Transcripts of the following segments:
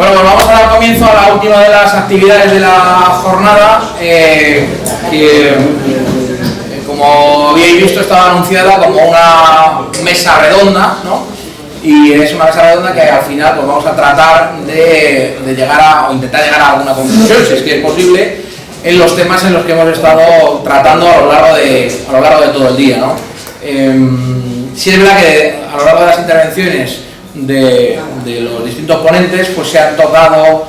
Bueno, pues vamos a dar comienzo a la última de las actividades de la jornada, que como habéis visto estaba anunciada como una mesa redonda, ¿no? Y es una mesa redonda que al final pues vamos a tratar de llegar a, o intentar llegar a alguna conclusión, si es que es posible, en los temas en los que hemos estado tratando a lo largo de todo el día, ¿no? Sí es verdad que a lo largo de las intervenciones de los distintos ponentes pues se han tocado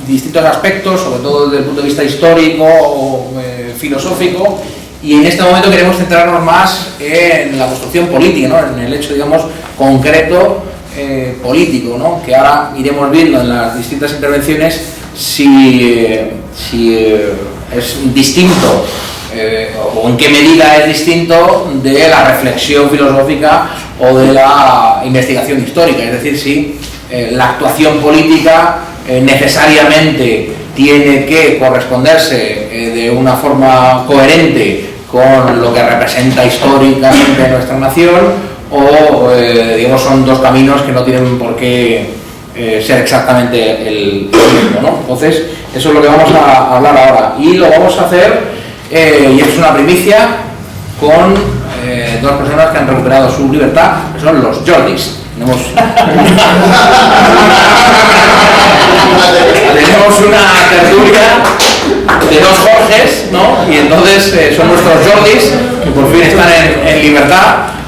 distintos aspectos, sobre todo desde el punto de vista histórico o filosófico, y en este momento queremos centrarnos más en la construcción política, ¿no? En el hecho, digamos, concreto político, ¿no? Que ahora iremos viendo en las distintas intervenciones si es distinto o en qué medida es distinto de la reflexión filosófica o de la investigación histórica, es decir, si la actuación política necesariamente tiene que corresponderse de una forma coherente con lo que representa históricamente nuestra nación, o digamos son dos caminos que no tienen por qué ser exactamente el mismo, ¿no? Entonces, eso es lo que vamos a hablar ahora, y lo vamos a hacer, y esto es una primicia, con dos personas que han recuperado su libertad, que son los Jordis. Tenemos una tertulia de dos Jorges, ¿no? Y entonces son nuestros Jordis, que por fin están en libertad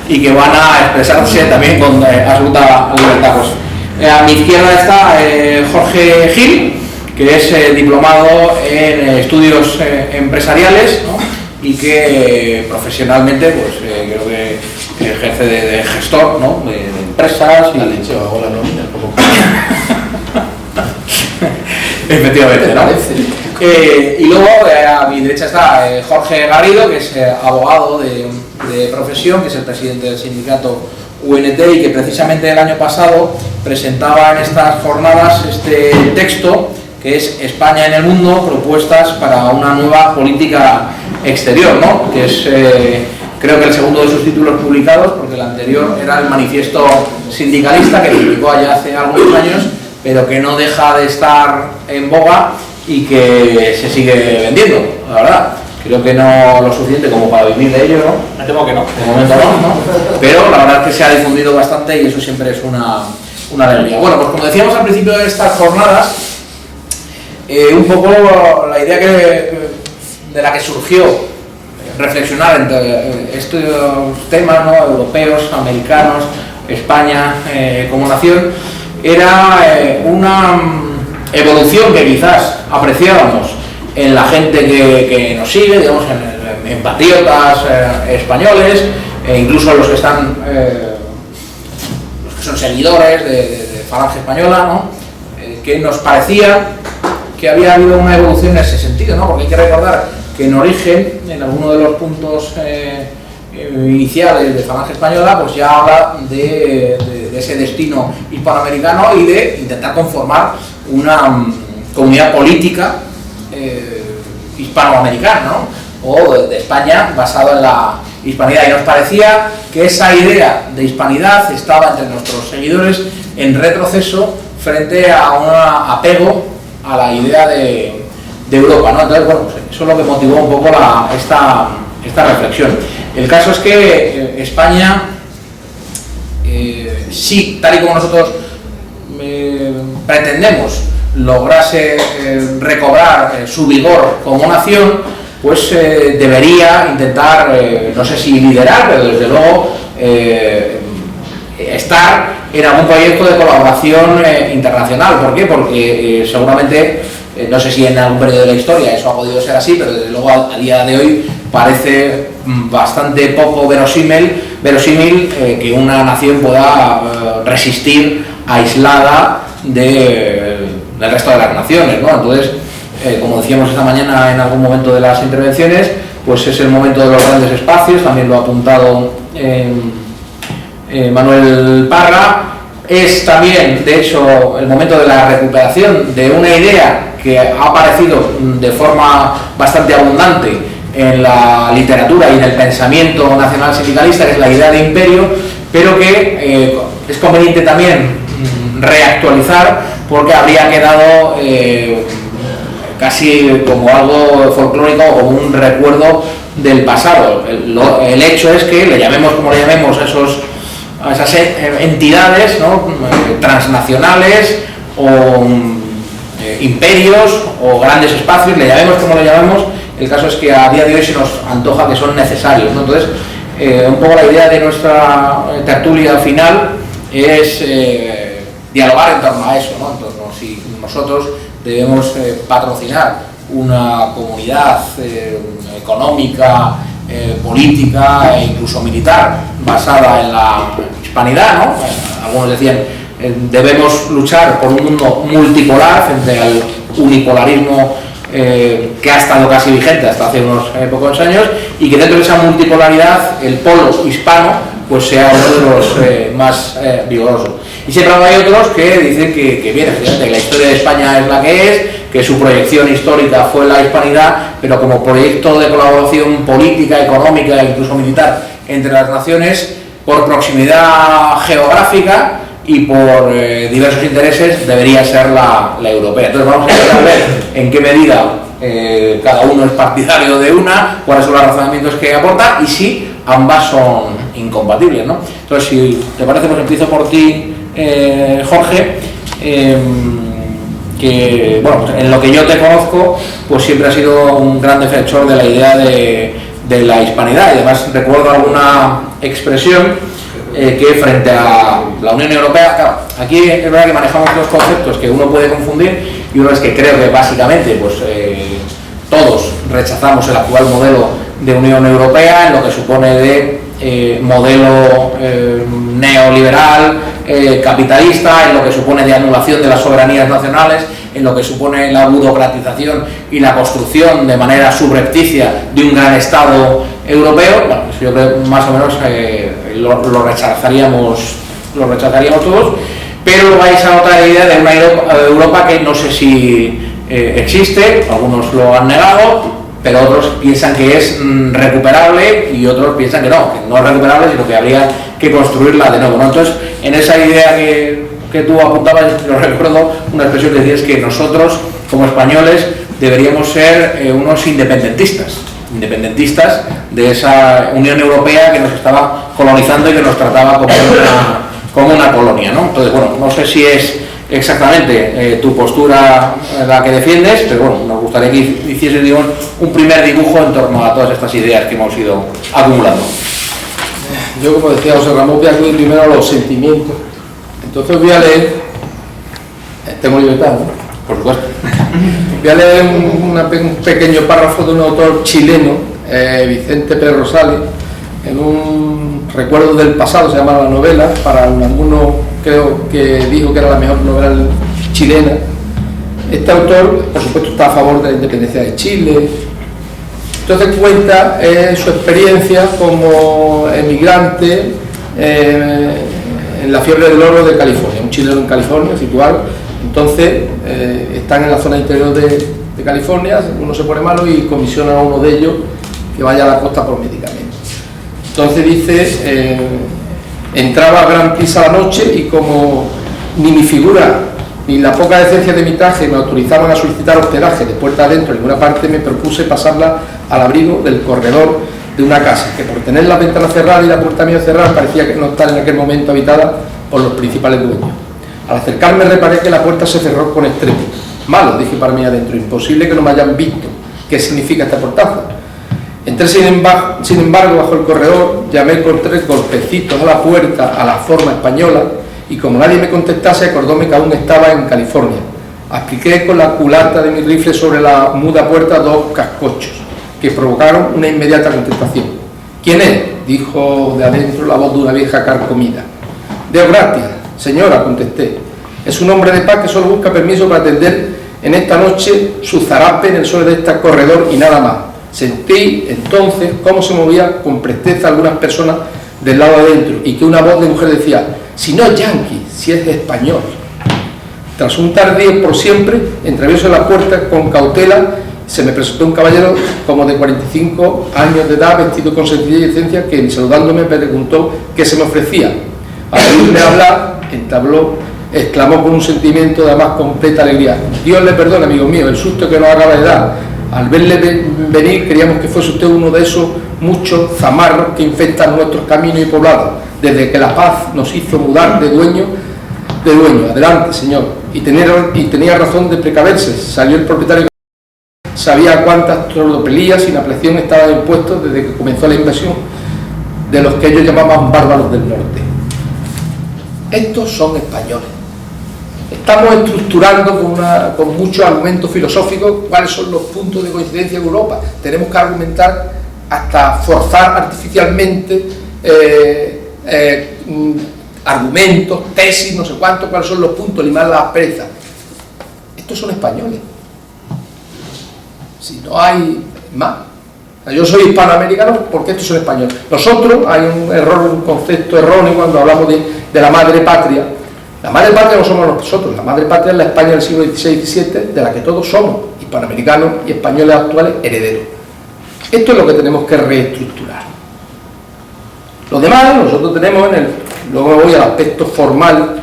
y que van a expresarse también con absoluta libertad. Pues, a mi izquierda está Jorge Gil, que es diplomado en estudios empresariales, ¿no? Y que profesionalmente pues creo que ejerce de gestor, ¿no? de empresas y... La leche o hago la nómina, como... Efectivamente, ¿no? Y luego a mi derecha está Jorge Garrido, que es abogado de profesión, que es el presidente del sindicato UNT, y que precisamente el año pasado presentaba en estas jornadas este texto que es España en el mundo, propuestas para una nueva política exterior, ¿no? Que es creo que el segundo de sus títulos publicados, porque el anterior era el manifiesto sindicalista, que publicó allá hace algunos años, pero que no deja de estar en boga y que se sigue vendiendo, la verdad. Creo que no lo suficiente como para vivir de ello, ¿no? Me temo que no. De momento no. Pero la verdad es que se ha difundido bastante y eso siempre es una alegría. Bueno, pues como decíamos al principio de estas jornadas, un poco la idea de la que surgió reflexionar entre estos temas, ¿no? Europeos, americanos, España como nación, era una evolución que quizás apreciábamos en la gente que nos sigue, digamos, en patriotas españoles, e incluso los que están los que son seguidores de Falange Española, ¿no? Que nos parecía que había habido una evolución en ese sentido, ¿no? Porque hay que recordar que en origen, en alguno de los puntos iniciales de Falange Española, pues ya habla de ese destino hispanoamericano y de intentar conformar una comunidad política hispanoamericana, ¿no? O de España basado en la hispanidad, y nos parecía que esa idea de hispanidad estaba entre nuestros seguidores en retroceso frente a un apego a la idea de Europa, ¿no? Entonces, bueno, pues eso es lo que motivó un poco esta reflexión. El caso es que España, sí, tal y como nosotros pretendemos lograse recobrar su vigor como nación, pues debería intentar, no sé si liderar, pero desde luego estar en algún proyecto de colaboración internacional. ¿Por qué? Porque seguramente, no sé si en algún periodo de la historia eso ha podido ser así, pero desde luego a día de hoy parece bastante poco verosímil que una nación pueda resistir aislada del resto de las naciones, ¿no? Entonces, como decíamos esta mañana en algún momento de las intervenciones, pues es el momento de los grandes espacios, también lo ha apuntado Manuel Parra. Es también, de hecho, el momento de la recuperación de una idea que ha aparecido de forma bastante abundante en la literatura y en el pensamiento nacional sindicalista, que es la idea de imperio, pero que es conveniente también reactualizar porque habría quedado casi como algo folclórico o como un recuerdo del pasado. El hecho es que le llamemos como le llamemos a esas entidades, ¿no?, transnacionales o imperios o grandes espacios, le llamemos como le llamemos, el caso es que a día de hoy se nos antoja que son necesarios, ¿no? Entonces, un poco la idea de nuestra tertulia final es dialogar en torno a eso, ¿no? Entonces, si nosotros debemos patrocinar una comunidad económica, política e incluso militar basada en la hispanidad, ¿no? Algunos decían debemos luchar por un mundo multipolar frente al unipolarismo que ha estado casi vigente hasta hace unos pocos años, y que dentro de esa multipolaridad el polo hispano pues sea uno de los más vigorosos. Y siempre hay otros que dicen que bien, efectivamente, que la historia de España es la que es, que su proyección histórica fue la hispanidad, pero como proyecto de colaboración política, económica e incluso militar entre las naciones, por proximidad geográfica y por diversos intereses, debería ser la europea. Entonces vamos a intentar ver en qué medida cada uno es partidario de una, cuáles son los razonamientos que aporta y si ambas son incompatibles, ¿no? Entonces, si te parece, pues empiezo por ti, Jorge, que, bueno, pues en lo que yo te conozco, pues siempre has sido un gran defensor de la idea de la hispanidad, y además recuerdo alguna expresión que frente a la Unión Europea, claro, aquí es verdad que manejamos dos conceptos que uno puede confundir, y uno es que creo que básicamente pues todos rechazamos el actual modelo de Unión Europea en lo que supone de modelo neoliberal, capitalista, en lo que supone de anulación de las soberanías nacionales, en lo que supone la burocratización y la construcción de manera subrepticia de un gran Estado europeo. Bueno, pues yo creo que más o menos lo rechazaríamos todos, pero vais a notar la idea de una Europa que no sé si existe, algunos lo han negado, pero otros piensan que es recuperable y otros piensan que no es recuperable, sino que habría que construirla de nuevo, ¿no? Entonces, en esa idea que tú apuntabas, yo recuerdo una expresión que decías que nosotros, como españoles, deberíamos ser unos independentistas de esa Unión Europea que nos estaba colonizando y que nos trataba como una colonia, ¿no? Entonces, bueno, no sé si es exactamente tu postura la que defiendes, pero bueno, nos gustaría que hiciese, digamos, un primer dibujo en torno a todas estas ideas que hemos ido acumulando. Yo, como decía José Ramón, voy a acudir primero a los sentimientos. Entonces voy a leer, tengo libertad, ¿no? Por supuesto. Voy a leer un pequeño párrafo de un autor chileno, Vicente Pérez Rosales, en un recuerdo del pasado, se llama la novela, para algunos creo que dijo que era la mejor novela chilena. Este autor, por supuesto, está a favor de la independencia de Chile. Entonces cuenta su experiencia como emigrante en la fiebre del oro de California, un chileno en California, situado. Entonces están en la zona interior de California, uno se pone malo y comisiona a uno de ellos que vaya a la costa por medicamentos. Entonces dice, entraba a gran prisa la noche y como ni mi figura ni la poca decencia de mi traje me autorizaban a solicitar hospedaje de puerta adentro en ninguna parte, me propuse pasarla al abrigo del corredor de una casa, que por tener la ventana cerrada y la puerta medio cerrada parecía que no estar en aquel momento habitada por los principales dueños. Al acercarme reparé que la puerta se cerró con estrépito. Malo, dije para mí adentro, imposible que no me hayan visto. ¿Qué significa este portazo? Entré sin embargo bajo el corredor, llamé con 3 golpecitos a la puerta a la forma española y como nadie me contestase acordóme que aún estaba en California. Apliqué con la culata de mi rifle sobre la muda puerta 2 cascochos que provocaron una inmediata contestación. ¿Quién es?, dijo de adentro la voz de una vieja carcomida. Deo gracias, señora, contesté. Es un hombre de paz que solo busca permiso para atender en esta noche su zarape en el suelo de este corredor y nada más. Sentí entonces cómo se movía con presteza algunas personas del lado adentro y que una voz de mujer decía, si no es yanqui, si es español. Tras un tardío por siempre, entreabrióse la puerta con cautela, se me presentó un caballero como de 45 años de edad, vestido con sencillez y decencia, que saludándome me preguntó qué se me ofrecía. Al oírme hablar, entabló exclamó con un sentimiento de más completa alegría: Dios le perdone, amigo mío, el susto que nos acaba de dar. Al verle venir creíamos que fuese usted uno de esos muchos zamarros que infectan nuestros caminos y poblados, desde que la paz nos hizo mudar de dueño. Adelante, señor. Y tenía razón de precaverse. Salió el propietario. Sabía cuántas tropelías sin apreciación estaban impuestos desde que comenzó la invasión de los que ellos llamaban bárbaros del norte. Estos son españoles. Estamos estructurando con muchos argumentos filosóficos cuáles son los puntos de coincidencia en Europa. Tenemos que argumentar hasta forzar artificialmente argumentos, tesis, no sé cuánto, cuáles son los puntos, limar las asperezas. Estos son españoles. Si no hay más. Yo soy hispanoamericano porque estos son españoles. Nosotros, hay un error, un concepto erróneo cuando hablamos de la madre patria. La madre patria no somos nosotros, la madre patria es la España del siglo XVI y XVII, de la que todos somos, hispanoamericanos y españoles actuales, herederos. Esto es lo que tenemos que reestructurar. Lo demás, nosotros tenemos luego me voy al aspecto formal,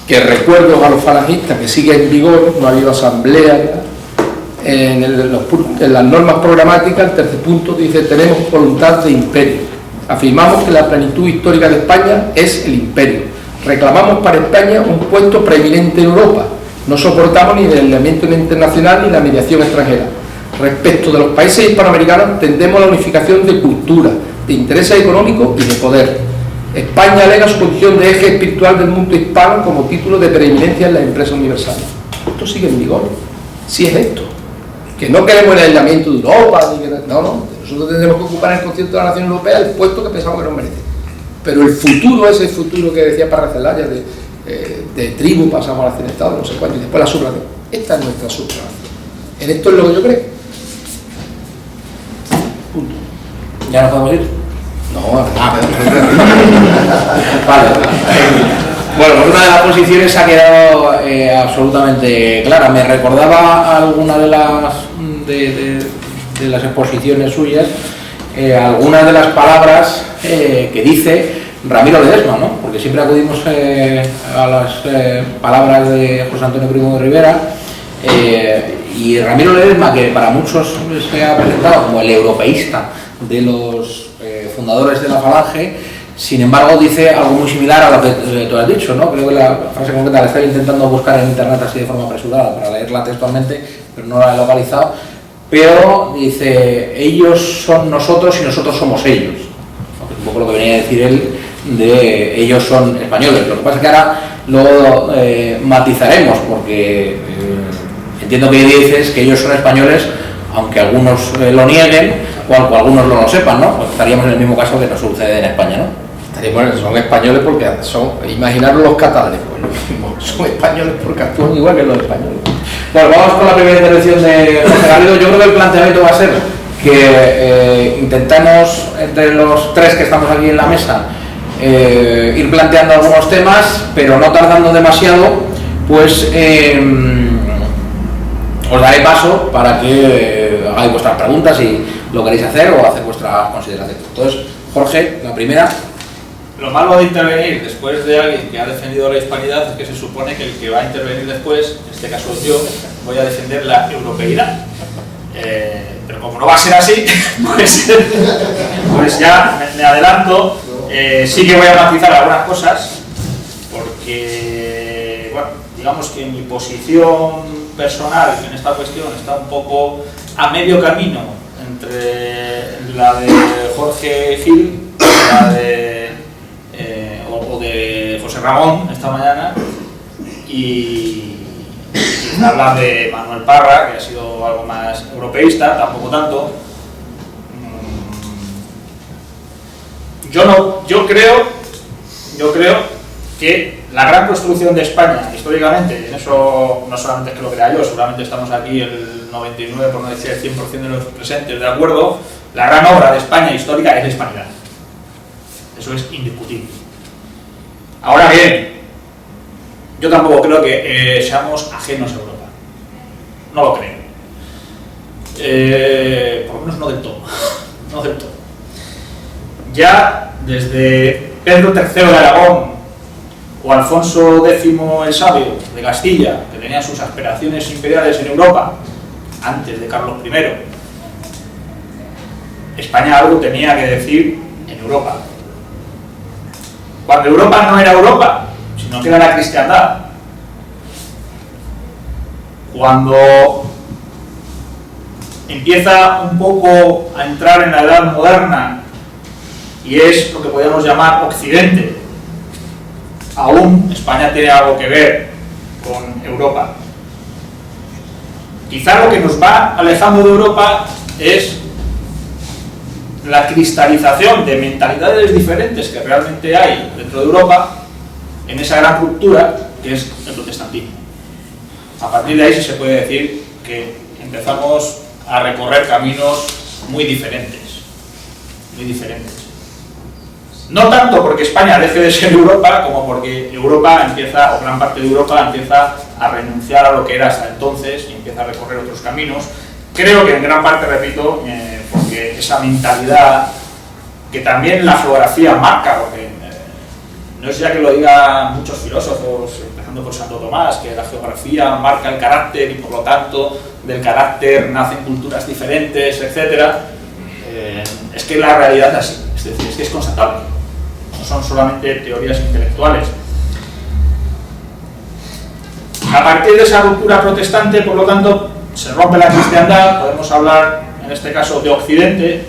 que recuerdo a los falangistas que sigue en vigor, no ha habido asamblea. En las normas programáticas, el tercer punto dice: tenemos voluntad de imperio. Afirmamos que la plenitud histórica de España es el imperio. Reclamamos para España un puesto preeminente en Europa. No soportamos ni el aislamiento internacional ni la mediación extranjera. Respecto de los países hispanoamericanos, tendemos a la unificación de cultura, de intereses económicos y de poder. España alega su condición de eje espiritual del mundo hispano como título de preeminencia en las empresas universales. Esto sigue en vigor. Si es esto. Que no queremos el aislamiento de Europa, no, nosotros tendremos que ocupar en el concierto de la Nación Europea el puesto que pensamos que nos merece. Pero el futuro, ese futuro que decía Parra Celaya, de tribu pasamos a la nación Estado, no sé cuánto, y después la subnación. Esta es nuestra subnación. En esto es lo que yo creo. Punto. ¿Ya nos podemos ir? No, vale. Bueno, pues una de las posiciones ha quedado absolutamente clara. Me recordaba alguna de las exposiciones suyas, algunas de las palabras que dice Ramiro Ledesma, ¿no? Porque siempre acudimos a las palabras de José Antonio Primo de Rivera, y Ramiro Ledesma, que para muchos se ha presentado como el europeísta de los fundadores de la Falange, sin embargo dice algo muy similar a lo que tú has dicho, ¿no? Creo que la frase concreta la estoy intentando buscar en internet así de forma apresurada para leerla textualmente, pero no la he localizado. Pero dice: ellos son nosotros y nosotros somos ellos. Un poco lo que venía a decir él de ellos son españoles. Lo que pasa es que ahora lo matizaremos, porque entiendo que dices que ellos son españoles, aunque algunos lo nieguen o algunos no lo sepan, ¿no? Pues estaríamos en el mismo caso que nos sucede en España, ¿no? Bueno, son españoles porque son, imaginaros los catalanes, pues lo mismo, son españoles porque actúan igual que los españoles. Bueno, vamos con la primera intervención de José Garrido. Yo creo que el planteamiento va a ser que intentemos, entre los tres que estamos aquí en la mesa, ir planteando algunos temas, pero no tardando demasiado, pues os daré paso para que hagáis vuestras preguntas si lo queréis hacer o hacer vuestras consideraciones. Entonces, Jorge, la primera. Lo malo de intervenir después de alguien que ha defendido la hispanidad es que se supone que el que va a intervenir después, en este caso yo, voy a defender la europeidad. Pero como no va a ser así, pues ya me adelanto. Sí que voy a matizar algunas cosas, porque, bueno, digamos que mi posición personal en esta cuestión está un poco a medio camino entre la de Jorge Gil y la de José Ramón esta mañana, y habla de Manuel Parra, que ha sido algo más europeísta, tampoco tanto. Yo creo que la gran construcción de España históricamente, y en eso no solamente es que lo crea yo, seguramente estamos aquí el 99, por no decir el 100% de los presentes de acuerdo, la gran obra de España histórica es la hispanidad. Eso es indiscutible. Ahora bien, yo tampoco creo que seamos ajenos a Europa. No lo creo. Por lo menos no del todo. No del todo. Ya desde Pedro III de Aragón o Alfonso X el Sabio de Castilla, que tenía sus aspiraciones imperiales en Europa, antes de Carlos I, España algo tenía que decir en Europa. Cuando Europa no era Europa, sino que era la cristiandad. Cuando empieza un poco a entrar en la edad moderna y es lo que podríamos llamar Occidente, aún España tiene algo que ver con Europa. Quizá lo que nos va alejando de Europa es la cristalización de mentalidades diferentes que realmente hay dentro de Europa en esa gran ruptura que es el protestantismo. A partir de ahí sí se puede decir que empezamos a recorrer caminos muy diferentes. Muy diferentes. No tanto porque España deje de ser Europa, como porque Europa empieza, o gran parte de Europa empieza a renunciar a lo que era hasta entonces y empieza a recorrer otros caminos. Creo que en gran parte, repito, porque esa mentalidad que también la geografía marca, porque no es ya que lo digan muchos filósofos, empezando por Santo Tomás, que la geografía marca el carácter y por lo tanto del carácter nacen culturas diferentes, etc. Es que la realidad es así, es decir, es que es constatable, no son solamente teorías intelectuales. A partir de esa ruptura protestante, por lo tanto, se rompe la cristiandad, podemos hablar en este caso de Occidente,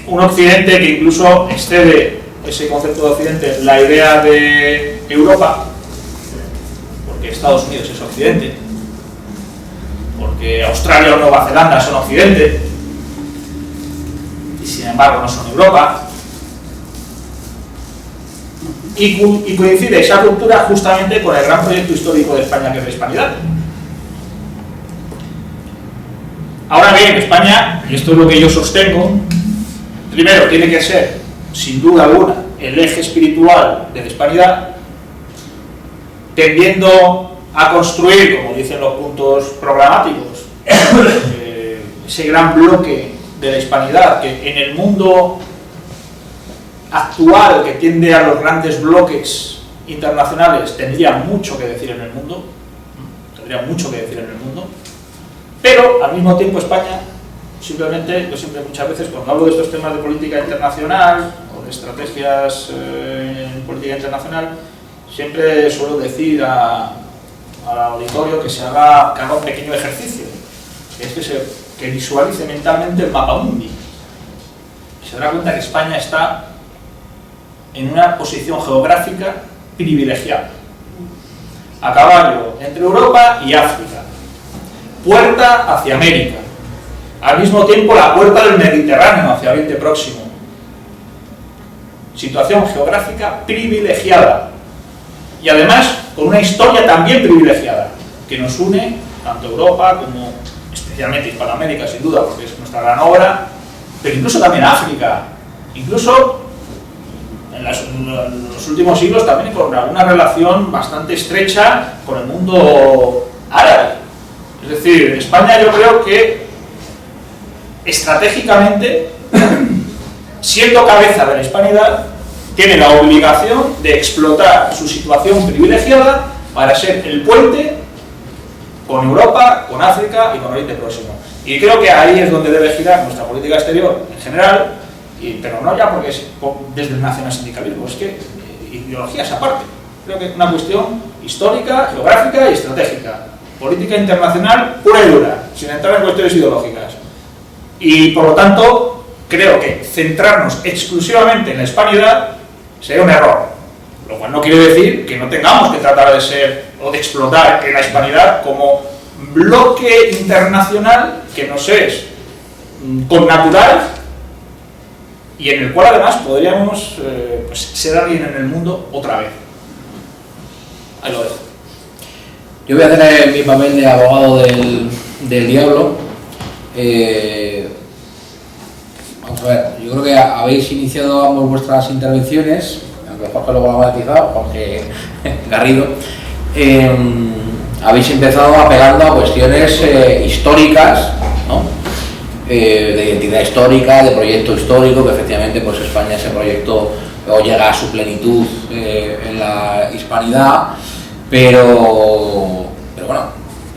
un Occidente que incluso excede ese concepto de Occidente, la idea de Europa, porque Estados Unidos es Occidente, porque Australia o Nueva Zelanda son Occidente, y sin embargo no son Europa, y coincide esa ruptura justamente con el gran proyecto histórico de España, que es la Hispanidad. Ahora bien, España, y esto es lo que yo sostengo, primero tiene que ser, sin duda alguna, el eje espiritual de la Hispanidad, tendiendo a construir, como dicen los puntos programáticos, ese gran bloque de la Hispanidad, que en el mundo actual, que tiende a los grandes bloques internacionales, tendría mucho que decir en el mundo, pero al mismo tiempo España, simplemente, yo siempre muchas veces cuando hablo de estos temas de política internacional o de estrategias en política internacional, siempre suelo decir al auditorio que haga un pequeño ejercicio, que es que visualice mentalmente el mapa mundi. Se dará cuenta que España está en una posición geográfica privilegiada, a caballo entre Europa y África, puerta hacia América, al mismo tiempo la puerta del Mediterráneo hacia Oriente Próximo. Situación geográfica privilegiada y además con una historia también privilegiada que nos une tanto Europa como especialmente Hispanoamérica, sin duda, porque es nuestra gran obra, pero incluso también África, incluso en los últimos siglos también con una relación bastante estrecha con el mundo árabe. Es decir, España yo creo que estratégicamente, siendo cabeza de la Hispanidad, tiene la obligación de explotar su situación privilegiada para ser el puente con Europa, con África y con Oriente Próximo. Y creo que ahí es donde debe girar nuestra política exterior en general, pero no ya porque es desde el nacionalsindicalismo, es que ideologías aparte. Creo que es una cuestión histórica, geográfica y estratégica. Política internacional pura y dura, sin entrar en cuestiones ideológicas. Y por lo tanto, creo que centrarnos exclusivamente en la hispanidad sería un error. Lo cual no quiere decir que no tengamos que tratar de ser o de explotar en la hispanidad como bloque internacional que nos es connatural y en el cual además podríamos ser alguien en el mundo otra vez. Ahí lo dejo. Yo voy a hacer mi papel de abogado del diablo. Vamos a ver, yo creo que habéis iniciado ambos vuestras intervenciones, aunque Jorge luego lo ha matizado, Jorge Garrido, habéis empezado apelando a cuestiones históricas, ¿no? De identidad histórica, de proyecto histórico, que efectivamente pues España ese proyecto o llega a su plenitud en la hispanidad, pero bueno,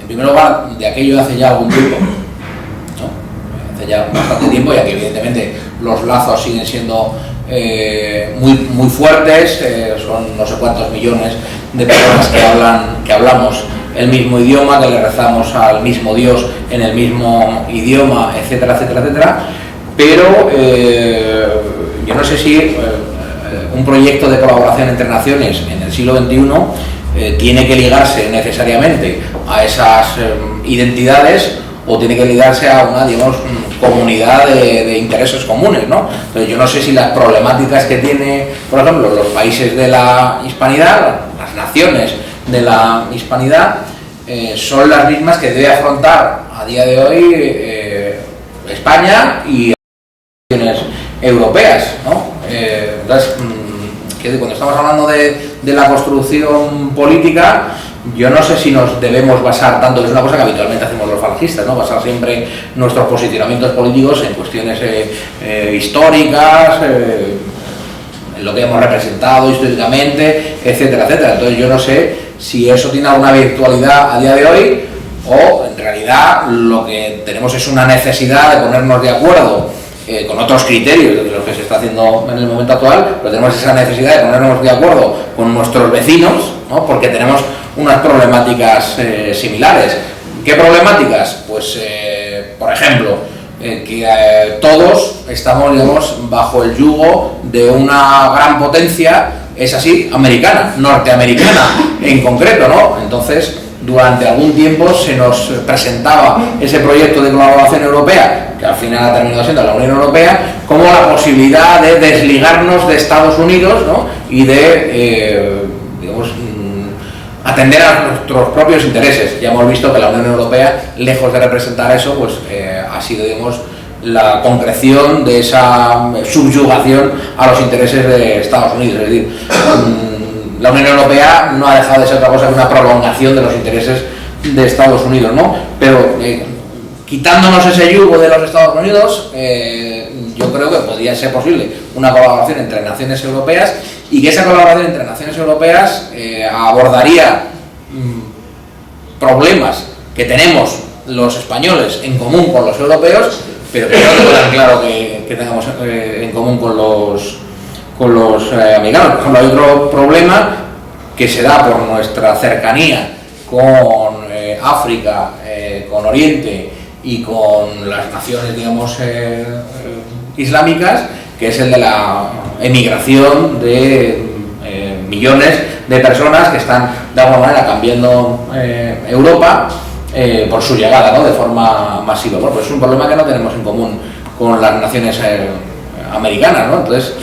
en primer lugar, de aquello hace ya algún tiempo, ¿no? Hace ya bastante tiempo, ya que evidentemente los lazos siguen siendo muy fuertes, son no sé cuántos millones de personas que hablamos el mismo idioma, que le rezamos al mismo Dios en el mismo idioma, etcétera, etcétera, etcétera, pero yo no sé si un proyecto de colaboración entre naciones en el siglo XXI tiene que ligarse necesariamente a esas identidades o tiene que ligarse a una, digamos, comunidad de intereses comunes, ¿no? Entonces yo no sé si las problemáticas que tiene, por ejemplo, los países de la hispanidad, las naciones de la hispanidad, son las mismas que debe afrontar a día de hoy España y las naciones europeas, ¿no? Entonces, cuando estamos hablando de la construcción política, yo no sé si nos debemos basar tanto, que es una cosa que habitualmente hacemos los falangistas, ¿no? Basar siempre nuestros posicionamientos políticos en cuestiones históricas, en lo que hemos representado históricamente, etcétera, etcétera. Entonces yo no sé si eso tiene alguna virtualidad a día de hoy o en realidad lo que tenemos es una necesidad de ponernos de acuerdo con otros criterios de lo que se está haciendo en el momento actual, pero tenemos esa necesidad de ponernos de acuerdo con nuestros vecinos, ¿no? Porque tenemos unas problemáticas similares. ¿Qué problemáticas? Pues, por ejemplo, que todos estamos, digamos, bajo el yugo de una gran potencia, es así, americana, norteamericana en concreto, ¿no? Entonces, durante algún tiempo se nos presentaba ese proyecto de colaboración europea, que al final ha terminado siendo la Unión Europea, como la posibilidad de desligarnos de Estados Unidos, ¿no? Y de, digamos, atender a nuestros propios intereses. Ya hemos visto que la Unión Europea, lejos de representar eso, pues ha sido, digamos, la concreción de esa subyugación a los intereses de Estados Unidos. Es decir, la Unión Europea no ha dejado de ser otra cosa que una prolongación de los intereses de Estados Unidos, ¿no? Pero quitándonos ese yugo de los Estados Unidos, yo creo que podría ser posible una colaboración entre naciones europeas y que esa colaboración entre naciones europeas abordaría problemas que tenemos los españoles en común con los europeos, pero que no tengo tan claro que tengamos en común con los americanos. Por ejemplo, hay otro problema que se da por nuestra cercanía con África, con Oriente y con las naciones, digamos, islámicas, que es el de la emigración de millones de personas que están de alguna manera cambiando Europa por su llegada, ¿no? De forma masiva. Bueno, pues es un problema que no tenemos en común con las naciones americanas, ¿no? Entonces,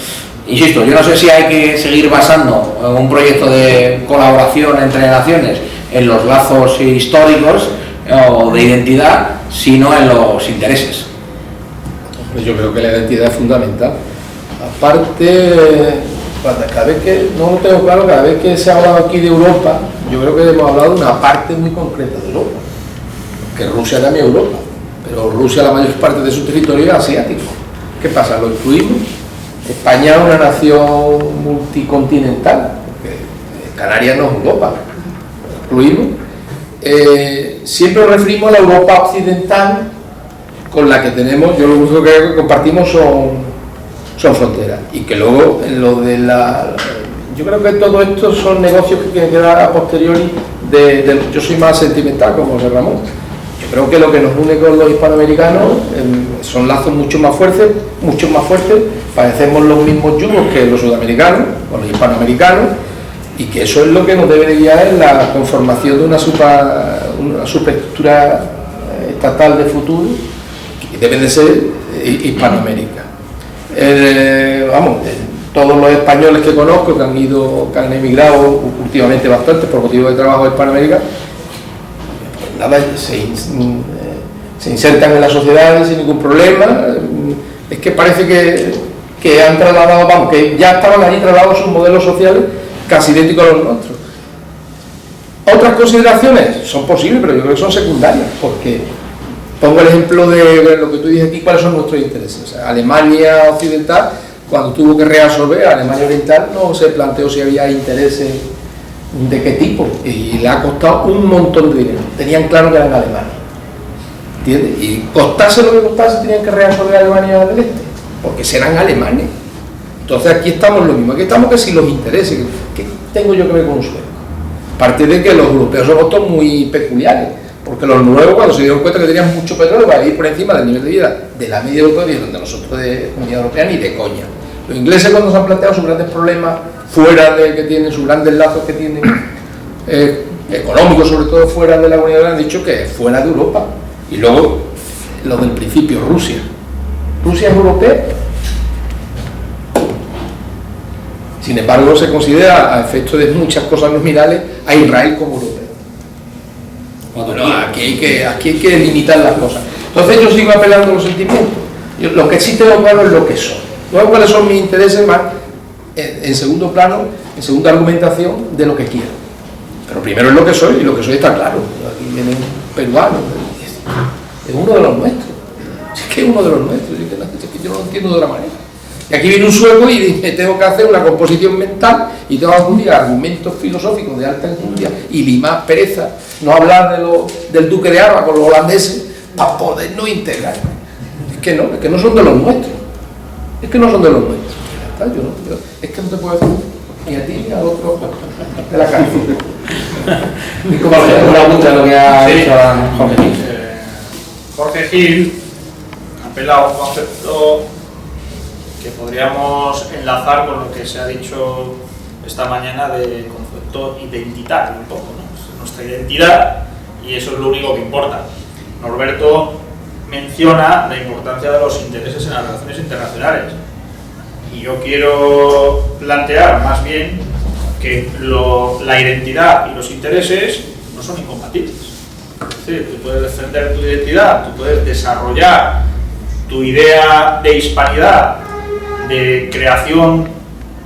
insisto, yo no sé si hay que seguir basando un proyecto de colaboración entre naciones en los lazos históricos o de identidad, sino en los intereses. Pues yo creo que la identidad es fundamental. Aparte, cada vez que, no lo tengo claro, cada vez que se ha hablado aquí de Europa, yo creo que hemos hablado de una parte muy concreta de Europa, que Rusia también es Europa, pero Rusia, la mayor parte de su territorio es asiático. ¿Qué pasa? ¿Lo incluimos? España es una nación multicontinental, porque Canarias no es Europa, lo incluimos. Siempre nos referimos a la Europa occidental con la que tenemos, yo lo único que compartimos son fronteras, y que luego en lo de yo creo que todo esto son negocios que tienen que dar a posteriori yo soy más sentimental como José Ramón. Yo creo que lo que nos une con los hispanoamericanos son lazos mucho más fuertes, padecemos los mismos yugos que los sudamericanos o los hispanoamericanos, y que eso es lo que nos debe de guiar en la conformación de una superestructura estatal de futuro, que debe de ser Hispanoamérica. Todos los españoles que conozco que han emigrado últimamente bastante por motivo de trabajo en Hispanoamérica, pues nada, se insertan en la sociedad sin ningún problema. Es que parece que han trasladado, que ya estaban allí trasladados sus modelos sociales casi idénticos a los nuestros. Otras consideraciones son posibles, pero yo creo que son secundarias, porque pongo el ejemplo de lo que tú dices aquí, cuáles son nuestros intereses. O sea, Alemania occidental cuando tuvo que reabsorber a Alemania Oriental, no se planteó si había intereses de qué tipo, y le ha costado un montón de dinero. Tenían claro que eran alemanes, ¿entiendes? Y costase lo que costase, tenían que reabsorber a Alemania del Este, porque serán alemanes. Entonces aquí estamos lo mismo, aquí estamos que si los intereses, ¿qué tengo yo que ver con un sueco? Aparte de que los europeos son otros muy peculiares, porque los noruegos, cuando se dieron cuenta que tenían mucho petróleo, para ir por encima del nivel de vida de la media europea, dijeron de nosotros de Comunidad Europea ni de coña. Los ingleses, cuando se han planteado sus grandes problemas fuera de que tienen, sus grandes lazos que tienen, económicos sobre todo fuera de la Unión Europea, han dicho que fuera de Europa. Y luego, lo del principio, Rusia. ¿Rusia es europea? Sin embargo, se considera, a efecto de muchas cosas nominales, a Israel como europeo. Bueno, aquí hay que limitar las cosas. Entonces yo sigo apelando a los sentimientos. Lo que sí tengo claro es lo que son. Luego, cuáles son mis intereses más en segundo plano, en segunda argumentación de lo que quiero. Pero primero es lo que soy, y lo que soy está claro. Aquí viene un peruano, es uno de los nuestros. Es que es uno de los nuestros, es que yo no lo entiendo de otra manera. Y aquí viene un sueco y me tengo que hacer una composición mental y tengo que acudir a argumentos filosóficos de alta enjundia y limar pereza, no hablar del duque de Alba con los holandeses para podernos integrar. Es que no son de los nuestros. Es que no son de los nuestros. Es que no te puedo decir ni a ti ni al otro de la cárcel. Y como una pregunta lo que ha dicho Jorge Gil. Jorge Gil apela a un concepto que podríamos enlazar con lo que se ha dicho esta mañana de concepto identitario un poco, ¿no? Es nuestra identidad y eso es lo único que importa. Norberto menciona la importancia de los intereses en las relaciones internacionales y yo quiero plantear más bien que la identidad y los intereses no son incompatibles. Es decir, tú puedes defender tu identidad, tú puedes desarrollar tu idea de hispanidad, de creación,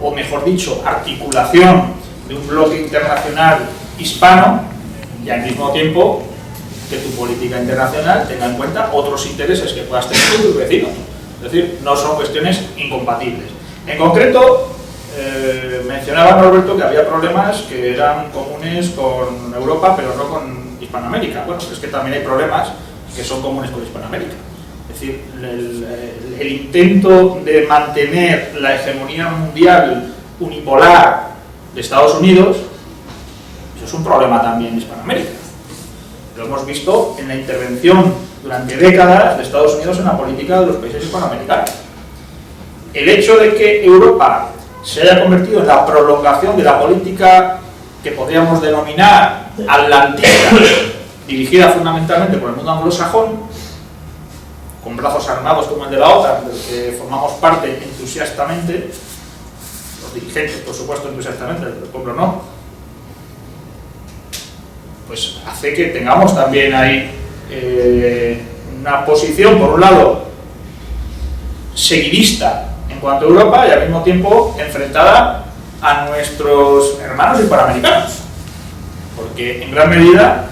o mejor dicho, articulación de un bloque internacional hispano, y al mismo tiempo que tu política internacional tenga en cuenta otros intereses que puedas tener con tus vecinos. Es decir, no son cuestiones incompatibles. En concreto, mencionaba Norberto que había problemas que eran comunes con Europa, pero no con Hispanoamérica. Bueno, es que también hay problemas que son comunes con Hispanoamérica. Es decir, el intento de mantener la hegemonía mundial unipolar de Estados Unidos, eso es un problema también en Hispanoamérica. Lo hemos visto en la intervención durante décadas de Estados Unidos en la política de los países hispanoamericanos. El hecho de que Europa se haya convertido en la prolongación de la política que podríamos denominar atlantista, dirigida fundamentalmente por el mundo anglosajón, con brazos armados como el de la OTAN, del que formamos parte entusiastamente, los dirigentes, por supuesto, entusiastamente, el pueblo no, pues hace que tengamos también ahí una posición, por un lado, seguidista en cuanto a Europa y al mismo tiempo enfrentada a nuestros hermanos hispanoamericanos, porque en gran medida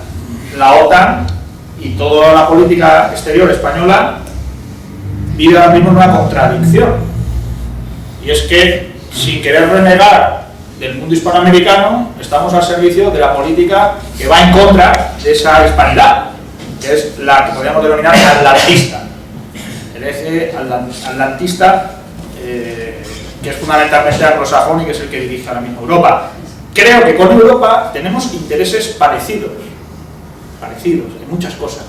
la OTAN y toda la política exterior española vive ahora mismo en una contradicción, y es que, sin querer renegar del mundo hispanoamericano, estamos al servicio de la política que va en contra de esa hispanidad, que es la que podríamos denominar atlantista, el eje atlantista, que es fundamentalmente anglosajón y que es el que dirige ahora mismo Europa. Creo que con Europa tenemos intereses parecidos en muchas cosas,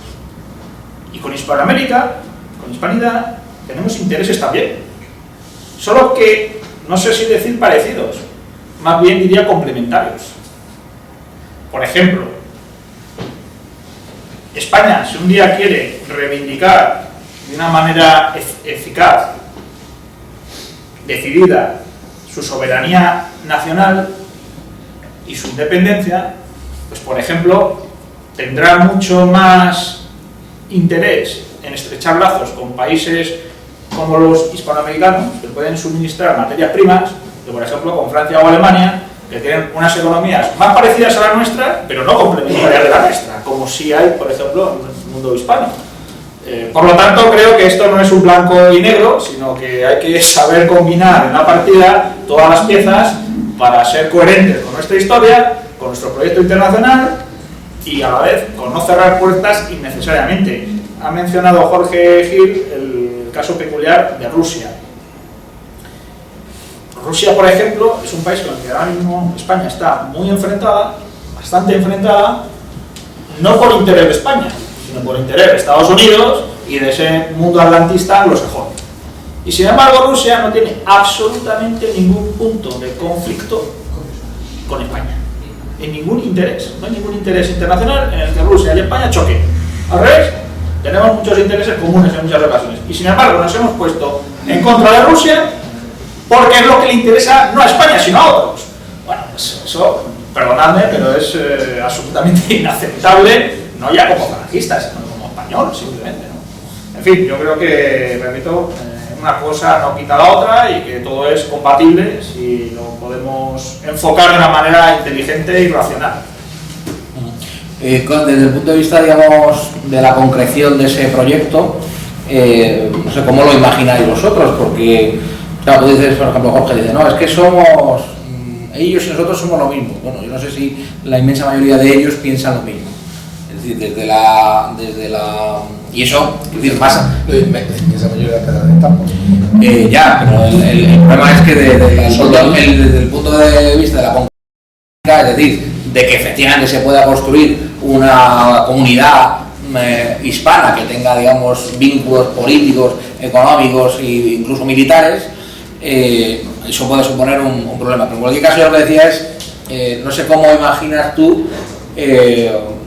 y con Hispanoamérica, con hispanidad, tenemos intereses también, solo que no sé si decir parecidos, más bien diría complementarios. Por ejemplo, España, si un día quiere reivindicar de una manera eficaz, decidida, su soberanía nacional y su independencia, pues por ejemplo, tendrá mucho más interés en estrechar lazos con países como los hispanoamericanos, que pueden suministrar materias primas, que por ejemplo con Francia o Alemania, que tienen unas economías más parecidas a la nuestra, pero no complementarias de la nuestra, como sí hay, por ejemplo, en el mundo hispano. Por lo tanto, creo que esto no es un blanco y negro, sino que hay que saber combinar en la partida todas las piezas para ser coherentes con nuestra historia, con nuestro proyecto internacional y a la vez con no cerrar puertas innecesariamente. Ha mencionado Jorge Gil el caso peculiar de Rusia. Rusia, por ejemplo, es un país con el que ahora mismo España está muy enfrentada, bastante enfrentada, no por interés de España, sino por interés de Estados Unidos y de ese mundo atlantista anglosajón. Y sin embargo, Rusia no tiene absolutamente ningún punto de conflicto con España. En ningún interés. No hay ningún interés internacional en el que Rusia y España choquen. Al revés, tenemos muchos intereses comunes en muchas ocasiones. Y sin embargo, nos hemos puesto en contra de Rusia porque es lo que le interesa no a España, sino a otros. Bueno, pues eso, perdonadme, pero es absolutamente inaceptable, no ya como falangista, sino como español, simplemente, ¿no? En fin, yo creo que, repito, una cosa no quita la otra y que todo es compatible si lo podemos enfocar de una manera inteligente y racional. Desde el punto de vista, digamos, de la concreción de ese proyecto, no sé cómo lo imagináis vosotros, porque, claro, tú dices, por ejemplo, Jorge dice, no, es que somos, ellos y nosotros somos lo mismo. Bueno, yo no sé si la inmensa mayoría de ellos piensan lo mismo. Es decir, desde la y eso, es decir, pasa. Esa mayoría cada vez estamos. Ya, pero el problema es que desde el punto de vista de la concreción, es decir, de que efectivamente se pueda construir una comunidad hispana que tenga, digamos, vínculos políticos, económicos e incluso militares, eso puede suponer un problema. Pero en cualquier caso, yo lo que decía es, no sé cómo imaginas tú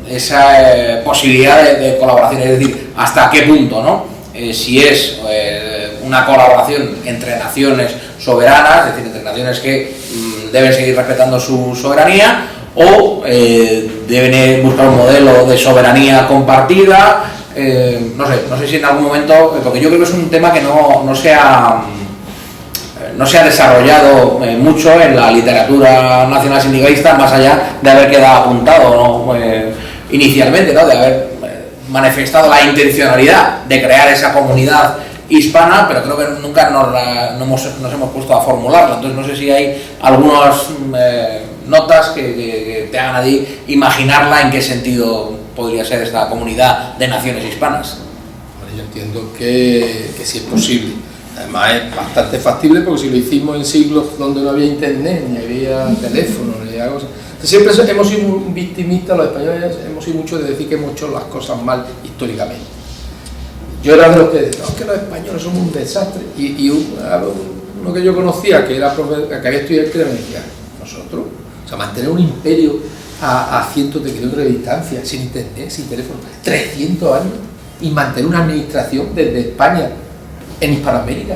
esa posibilidad de colaboración, es decir, hasta qué punto, ¿no? Si es una colaboración entre naciones soberanas, es decir, entre naciones que deben seguir respetando su soberanía, o deben buscar un modelo de soberanía compartida, no sé si en algún momento, porque yo creo que es un tema que no se ha desarrollado mucho en la literatura nacional sindicalista, más allá de haber quedado apuntado, ¿no? Inicialmente, ¿no? De haber manifestado la intencionalidad de crear esa comunidad hispana, pero creo que nunca nos hemos puesto a formularla. Entonces no sé si hay algunas notas que te hagan a ti imaginarla en qué sentido podría ser esta comunidad de naciones hispanas. Bueno, yo entiendo que sí es posible. Además es bastante factible porque si lo hicimos en siglos donde no había internet, ni había teléfono, ni había cosas. Siempre hemos sido victimistas, los españoles hemos sido mucho de decir que hemos hecho las cosas mal históricamente. Yo era de los que decía, no, es que los españoles son un desastre. Y uno que yo conocía, que era que había estudiado historia, me decía, nosotros, o sea, mantener un imperio a cientos de kilómetros de distancia, sin internet, sin teléfono, 300 años, y mantener una administración desde España en Hispanoamérica,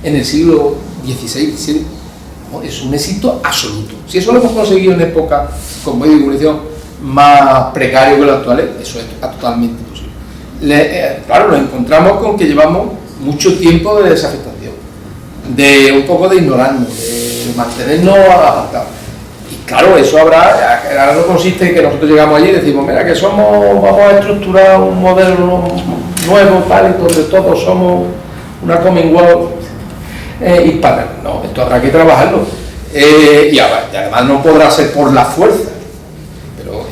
en el siglo XVI, XVII, no, es un éxito absoluto. Si eso lo hemos conseguido en época con medios de comunicación más precarios que los actuales, eso es totalmente posible. Claro, nos encontramos con que llevamos mucho tiempo de desafectación, de un poco de ignorarnos, de mantenernos apartados. Y claro, eso ahora no consiste en que nosotros llegamos allí y decimos, mira, que vamos a estructurar un modelo nuevo, tal, donde todos somos una Commonwealth hispana. No, esto habrá que trabajarlo. Y además no podrá ser por la fuerza. Pero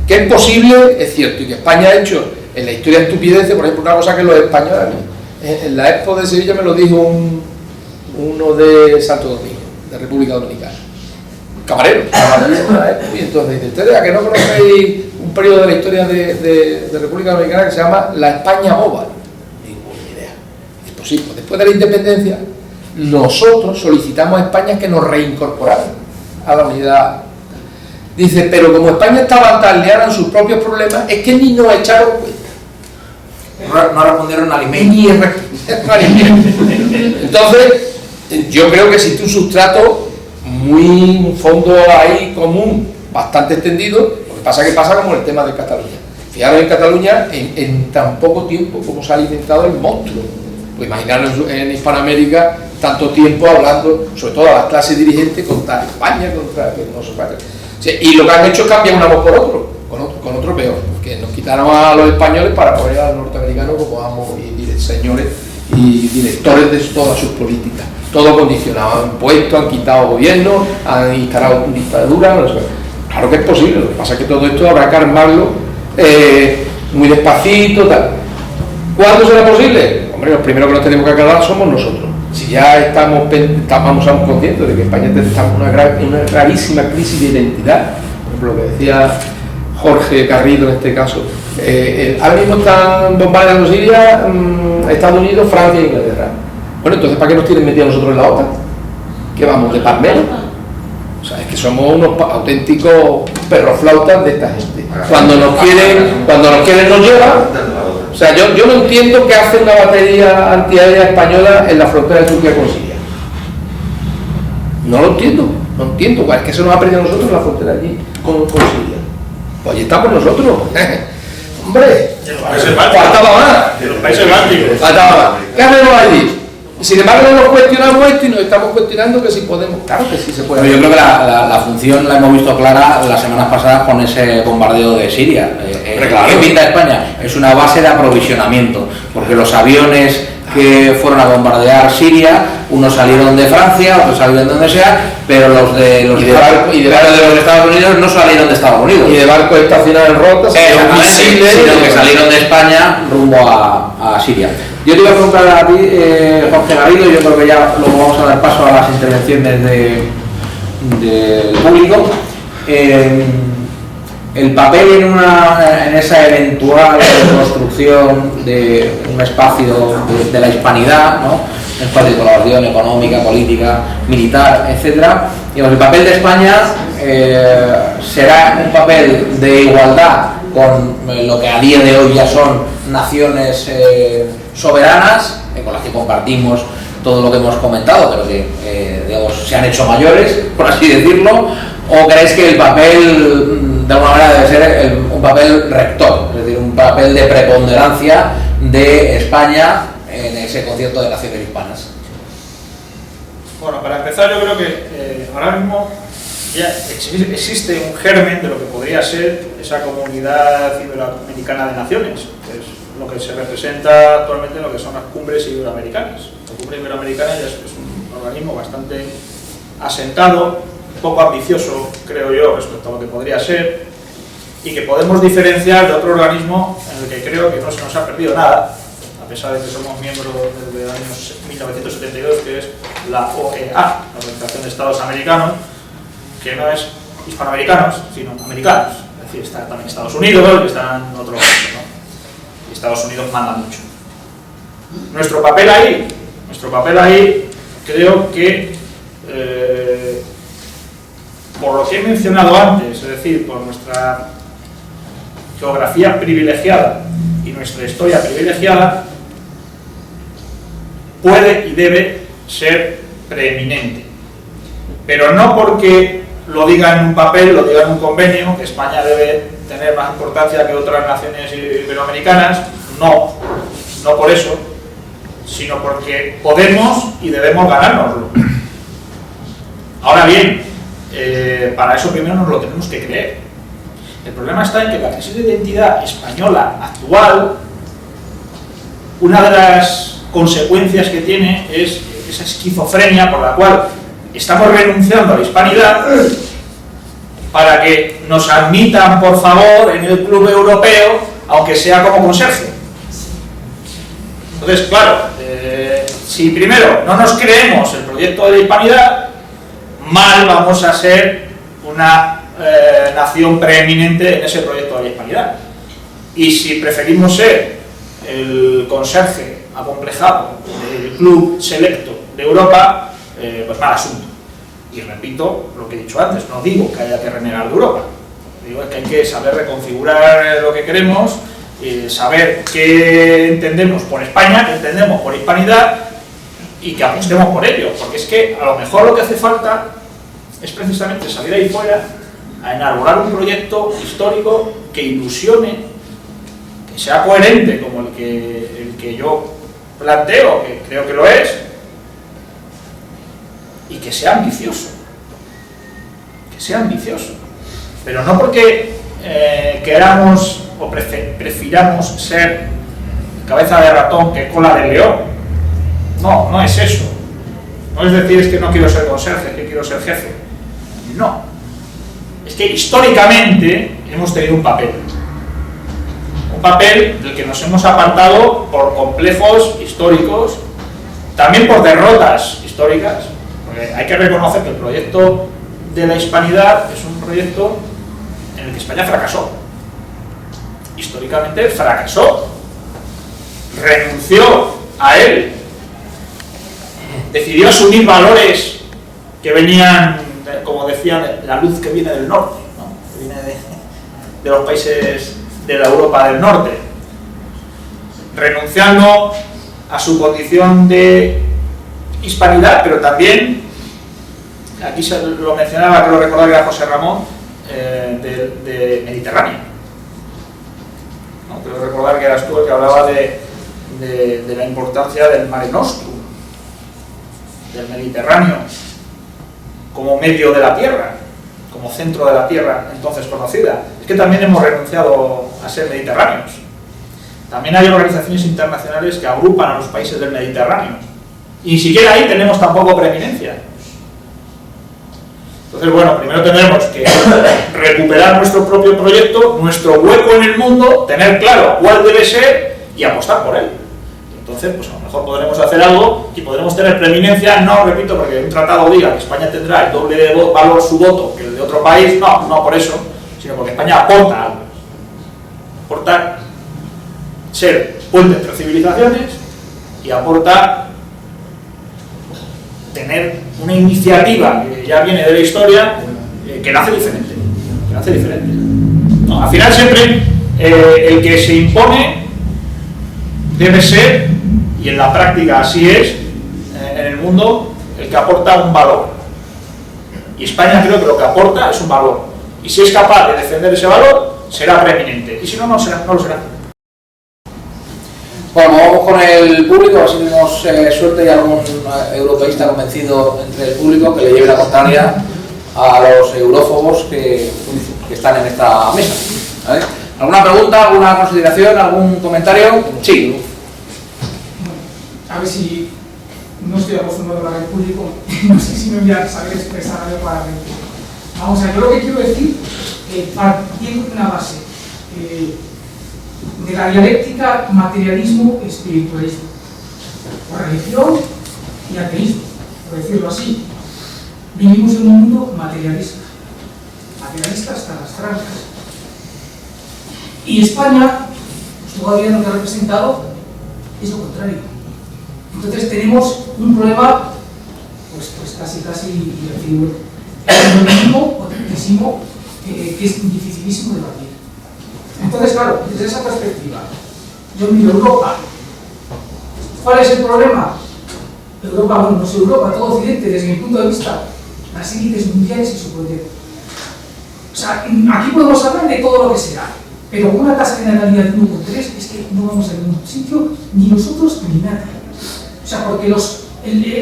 que es posible, es cierto, y que España ha hecho en la historia estupideces, por ejemplo, una cosa que los españoles, en la Expo de Sevilla me lo dijo uno de Santo Domingo, de República Dominicana, camarero, y entonces dice, ustedes a que no conocéis un periodo de la historia de República Dominicana que se llama la España Oval. Digo, buena idea, es posible. Después de la independencia, nosotros solicitamos a España que nos reincorporaran a la unidad. Dice, pero como España estaba tan liada en sus propios problemas, es que ni nos echaron cuenta. No respondieron al email. Ni respondieron al email. Entonces, yo creo que existe un sustrato un fondo ahí común, bastante extendido. Lo que pasa es que pasa como el tema de Cataluña. Fijaros en Cataluña, en tan poco tiempo como se ha alimentado el monstruo. Pues imaginaros en Hispanoamérica tanto tiempo hablando, sobre todo a las clases dirigentes, contra España, contra que no se puede. Sí, y lo que han hecho es cambiar una voz por otro, con otro peor, que nos quitaron a los españoles para poner a los norteamericanos como amos y señores y directores de todas sus políticas. Todo condicionado, han puesto, han quitado gobierno, han instalado dictadura, no sé. Claro que es posible, lo que pasa es que todo esto habrá que armarlo muy despacito, tal. ¿Cuándo será posible? Hombre, los primeros que nos tenemos que aclarar somos nosotros. Si ya estamos conscientes de que España está en una gravísima crisis de identidad, por ejemplo, lo que decía Jorge Garrido en este caso, ahora mismo están bombardeando Siria, Estados Unidos, Francia e Inglaterra. Bueno, entonces ¿para qué nos tienen metidos nosotros en la OTAN? ¿Qué vamos, de palmero? O sea, es que somos unos auténticos perroflautas de esta gente. Cuando nos quieren nos llevan. O sea, yo no entiendo qué hace una batería antiaérea española en la frontera de Turquía con Siria. No lo entiendo, es que se nos ha perdido a nosotros en la frontera allí con Siria. Pues allí estamos nosotros. Hombre, faltaba más. De los países bálticos. Faltaba más. ¿Qué hacemos allí? Sin embargo, no nos cuestionamos esto y nos estamos cuestionando que si podemos. Claro que sí se puede. Pero yo creo que la función la hemos visto clara las semanas pasadas con ese bombardeo de Siria. ¿Qué pinta España? Es una base de aprovisionamiento, porque los aviones que fueron a bombardear Siria, unos salieron de Francia, otros salieron de donde sea, pero los de los Estados Unidos no salieron de Estados Unidos. Y de barcos estacionados en rotas, sino que salieron de España rumbo a Siria. Yo te iba a preguntar a ti, Jorge Garrido, yo creo que ya luego vamos a dar paso a las intervenciones del público. El papel en esa eventual construcción de un espacio de la hispanidad, ¿no? Un espacio de colaboración económica, política, militar, etcétera. El papel de España será un papel de igualdad con lo que a día de hoy ya son naciones soberanas, con las que compartimos todo lo que hemos comentado, pero que digamos, se han hecho mayores, por así decirlo. ¿O crees que el papel de alguna manera debe ser un papel rector, es decir, un papel de preponderancia de España en ese concierto de naciones hispanas? Bueno, para empezar, yo creo que ahora mismo ya existe un germen de lo que podría ser esa comunidad iberoamericana de naciones, que es lo que se representa actualmente en lo que son las cumbres iberoamericanas. La cumbre iberoamericana ya es un organismo bastante asentado, poco ambicioso, creo yo, respecto a lo que podría ser, y que podemos diferenciar de otro organismo en el que creo que no se nos ha perdido nada, a pesar de que somos miembros desde el año 1972, que es la OEA, la Organización de Estados Americanos, que no es hispanoamericanos, sino americanos. Es decir, está también Estados Unidos, que están en otro momento, ¿no? Y Estados Unidos manda mucho. Nuestro papel ahí, creo que por lo que he mencionado antes, es decir, por nuestra geografía privilegiada y nuestra historia privilegiada, puede y debe ser preeminente. Pero no porque lo diga en un papel, lo diga en un convenio, que España debe tener más importancia que otras naciones iberoamericanas, no por eso, sino porque podemos y debemos ganárnoslo. Ahora bien, para eso primero nos lo tenemos que creer. El problema está en que la crisis de identidad española actual, una de las consecuencias que tiene es esa esquizofrenia por la cual estamos renunciando a la hispanidad para que nos admitan, por favor, en el club europeo, aunque sea como conserje. Entonces, claro, si primero no nos creemos el proyecto de la hispanidad, mal vamos a ser una nación preeminente en ese proyecto de la hispanidad. Y si preferimos ser el conserje acomplejado del club selecto de Europa, pues mal asunto. Y repito lo que he dicho antes, no digo que haya que renegar de Europa, digo que hay que saber reconfigurar lo que queremos, saber qué entendemos por España, qué entendemos por hispanidad y que apostemos por ello, porque es que a lo mejor lo que hace falta es precisamente salir ahí fuera a enarbolar un proyecto histórico que ilusione, que sea coherente como el que yo planteo, que creo que lo es, y que sea ambicioso, pero no porque queramos o prefiramos ser cabeza de ratón que cola de león. No, no es eso. No es decir, es que no quiero ser conserje, es que quiero ser jefe. No. Es que históricamente hemos tenido un papel. Un papel del que nos hemos apartado por complejos históricos, también por derrotas históricas, porque hay que reconocer que el proyecto de la hispanidad es un proyecto en el que España fracasó. Históricamente fracasó. Renunció a él. Decidió asumir valores que venían, como decían, la luz que viene del norte, ¿no? Que viene de los países de la Europa del norte, renunciando a su condición de hispanidad, pero también, aquí se lo mencionaba, creo recordar que era José Ramón, de Mediterráneo. ¿No? Creo recordar que eras tú el que hablaba de la importancia del Mare Nostrum, del Mediterráneo, como medio de la tierra, como centro de la tierra entonces conocida. Es que también hemos renunciado a ser mediterráneos. También hay organizaciones internacionales que agrupan a los países del Mediterráneo. Y ni siquiera ahí tenemos tampoco preeminencia. Entonces, bueno, primero tenemos que recuperar nuestro propio proyecto, nuestro hueco en el mundo, tener claro cuál debe ser y apostar por él. Entonces, pues a lo mejor podremos hacer algo y podremos tener preeminencia, no, repito, porque un tratado diga que España tendrá el doble de valor su voto que el de otro país, no por eso, sino porque España aporta algo. Aporta ser puente entre civilizaciones y aporta tener una iniciativa que ya viene de la historia que nace diferente. No, al final siempre el que se impone debe ser, y en la práctica así es, en el mundo, el que aporta un valor. Y España creo que lo que aporta es un valor. Y si es capaz de defender ese valor, será preeminente. Y si no, no lo será. Bueno, vamos con el público, a ver si tenemos suerte y algún europeísta convencido entre el público que le lleve la contraria a los eurófobos que están en esta mesa. ¿Vale? ¿Alguna pregunta, alguna consideración, algún comentario? Sí. A ver si no estoy acostumbrado a hablar en público, no sé si me voy a saber expresar adecuadamente. Vamos a ver, yo lo que quiero decir, partiendo de una base de la dialéctica materialismo-espiritualismo, o religión y ateísmo, por decirlo así. Vivimos en un mundo materialista hasta las trancas. Y España, pues, todavía no que ha representado, es lo contrario. Entonces tenemos un problema, pues casi potentísimo, que es dificilísimo de debatir. Entonces, claro, desde esa perspectiva, yo miro Europa. ¿Cuál es el problema? Europa, bueno, no es Europa, todo Occidente, desde mi punto de vista, las élites mundiales y su poder. O sea, aquí podemos hablar de todo lo que será, pero con una tasa de natalidad de 1,3 es que no vamos a ningún sitio, ni nosotros ni nadie. O sea, porque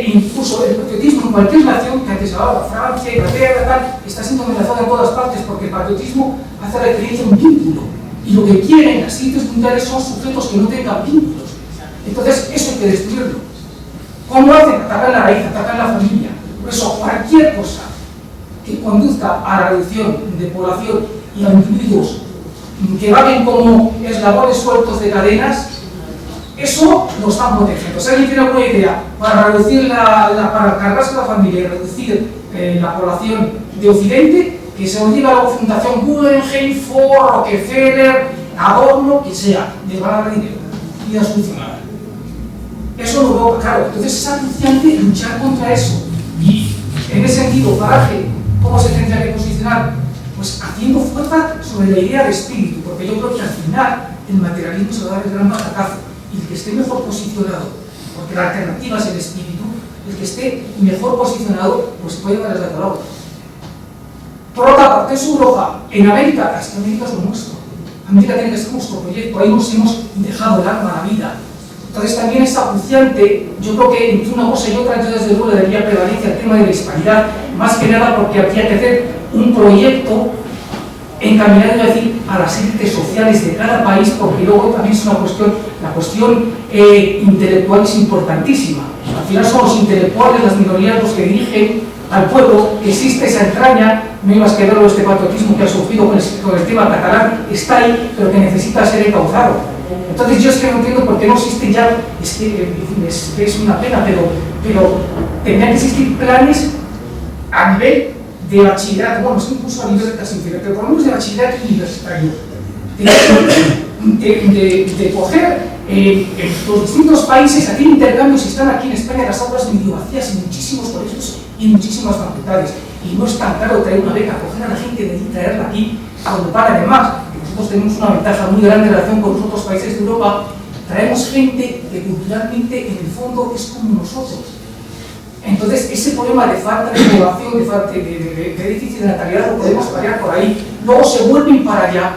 incluso el patriotismo en cualquier nación, que antes hablaba, Francia, Inglaterra, tal, está siendo amenazado en todas partes porque el patriotismo hace referencia a un vínculo. Y lo que quieren las élites mundiales son sujetos que no tengan vínculos. Entonces, eso hay que destruirlo. ¿Cómo hacen? Atacar la raíz, atacar la familia. Por eso, cualquier cosa que conduzca a la reducción de población y a individuos que valen como eslabones sueltos de cadenas, eso lo están protegiendo. Si alguien tiene alguna idea para reducir para cargarse la familia y reducir la población de Occidente, que se lo diga a la Fundación Guggenheim, Ford, Rockefeller, Adorno, que sea, les van a dar dinero y a solucionar. Eso lo veo claro. Entonces es anunciante luchar contra eso. Y en ese sentido, Paraje, ¿cómo se tendría que posicionar? Pues haciendo fuerza sobre la idea de espíritu, porque yo creo que al final el materialismo se va a dar el gran batacazo. Y el que esté mejor posicionado, porque la alternativa es el espíritu, el que esté mejor posicionado, pues puede llevar el gato al agua. Por otra parte, es Europa. En América, es que América es lo nuestro. América tiene que ser nuestro proyecto, ahí nos hemos dejado el alma, la vida. Entonces también es acuciante, yo creo que entre una cosa y otra, yo desde luego le daría prevalencia al tema de la hispanidad, más que nada porque habría que hacer un proyecto encaminado, iba a decir, a las élites sociales de cada país, porque luego también es una cuestión, la cuestión intelectual es importantísima. Al final son los intelectuales, las minorías, los que dirigen al pueblo. Existe esa entraña, no hay más que verlo, este patriotismo que ha surgido con el tema catalán, está ahí, pero que necesita ser encauzado. Entonces yo es que no entiendo por qué no existe ya, es una pena, pero tendrían que existir planes a nivel de bachillerato, bueno, es incluso a nivel de clase inferior, pero por lo menos de bachillerato universitario, de coger los distintos países, hacer intercambios, si están aquí en España las aulas medio vacías en muchísimos colegios y en muchísimas facultades, y no es tan caro traer una beca, coger a la gente de allí y traerla aquí, cuando para además, que nosotros tenemos una ventaja muy grande en relación con los otros países de Europa, traemos gente que culturalmente en el fondo es como nosotros. Entonces, ese problema de falta de población, de falta de déficit de natalidad, lo podemos paliar por ahí. Luego se vuelven para allá,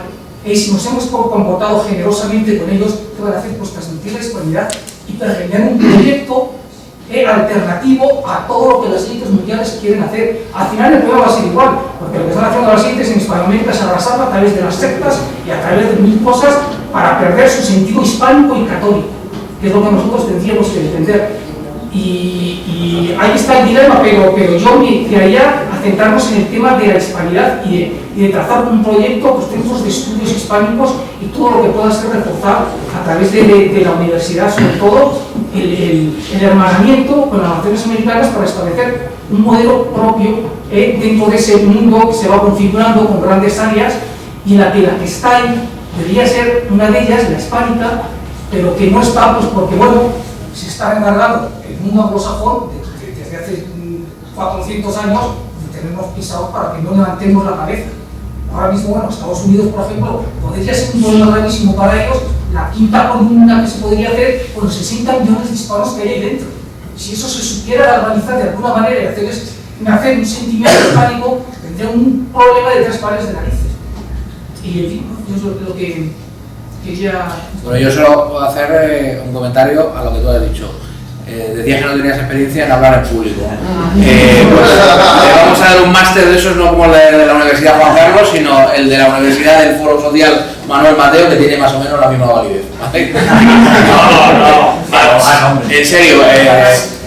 y si nos hemos comportado generosamente con ellos, ¿qué van a hacer? Pues transmitir la hispanidad y pergeñar un proyecto alternativo a todo lo que las élites mundiales quieren hacer. Al final el problema va a ser igual, porque lo que están haciendo las élites en Hispanoamérica es arrasarla a través de las sectas y a través de mil cosas para perder su sentido hispánico y católico, que es lo que nosotros tendríamos que defender. Y ahí está el dilema, pero yo me quedaría a centrarnos en el tema de la hispanidad y de trazar un proyecto, pues centros de estudios hispánicos y todo lo que pueda ser reforzado a través de la universidad, sobre todo el hermanamiento con las naciones americanas para establecer un modelo propio dentro de ese mundo que se va configurando con grandes áreas, y en la que está ahí debería ser una de ellas, la hispánica, pero que no está, pues porque bueno, se está encargando el mundo anglosajón desde hace 400 años de tenernos pisados para que no levantemos la cabeza. Ahora mismo, bueno, Estados Unidos, por ejemplo, podría ser un problema gravísimo para ellos, la quinta columna que se podría hacer con los 60 millones de hispanos que hay ahí dentro. Si eso se supiera organizar de alguna manera y hacer un sentimiento hispánico, tendría un problema de 3 pares de narices. Y en fin, eso es lo que quería... Bueno, yo solo puedo hacer un comentario a lo que tú has dicho. Decías que no tenías experiencia en hablar en público. Pues, vamos a dar un máster de esos, no como el de la Universidad Juan Carlos, sino el de la Universidad del Foro Social Manuel Mateo, que tiene más o menos la misma validez. ¿Vale? No, en serio,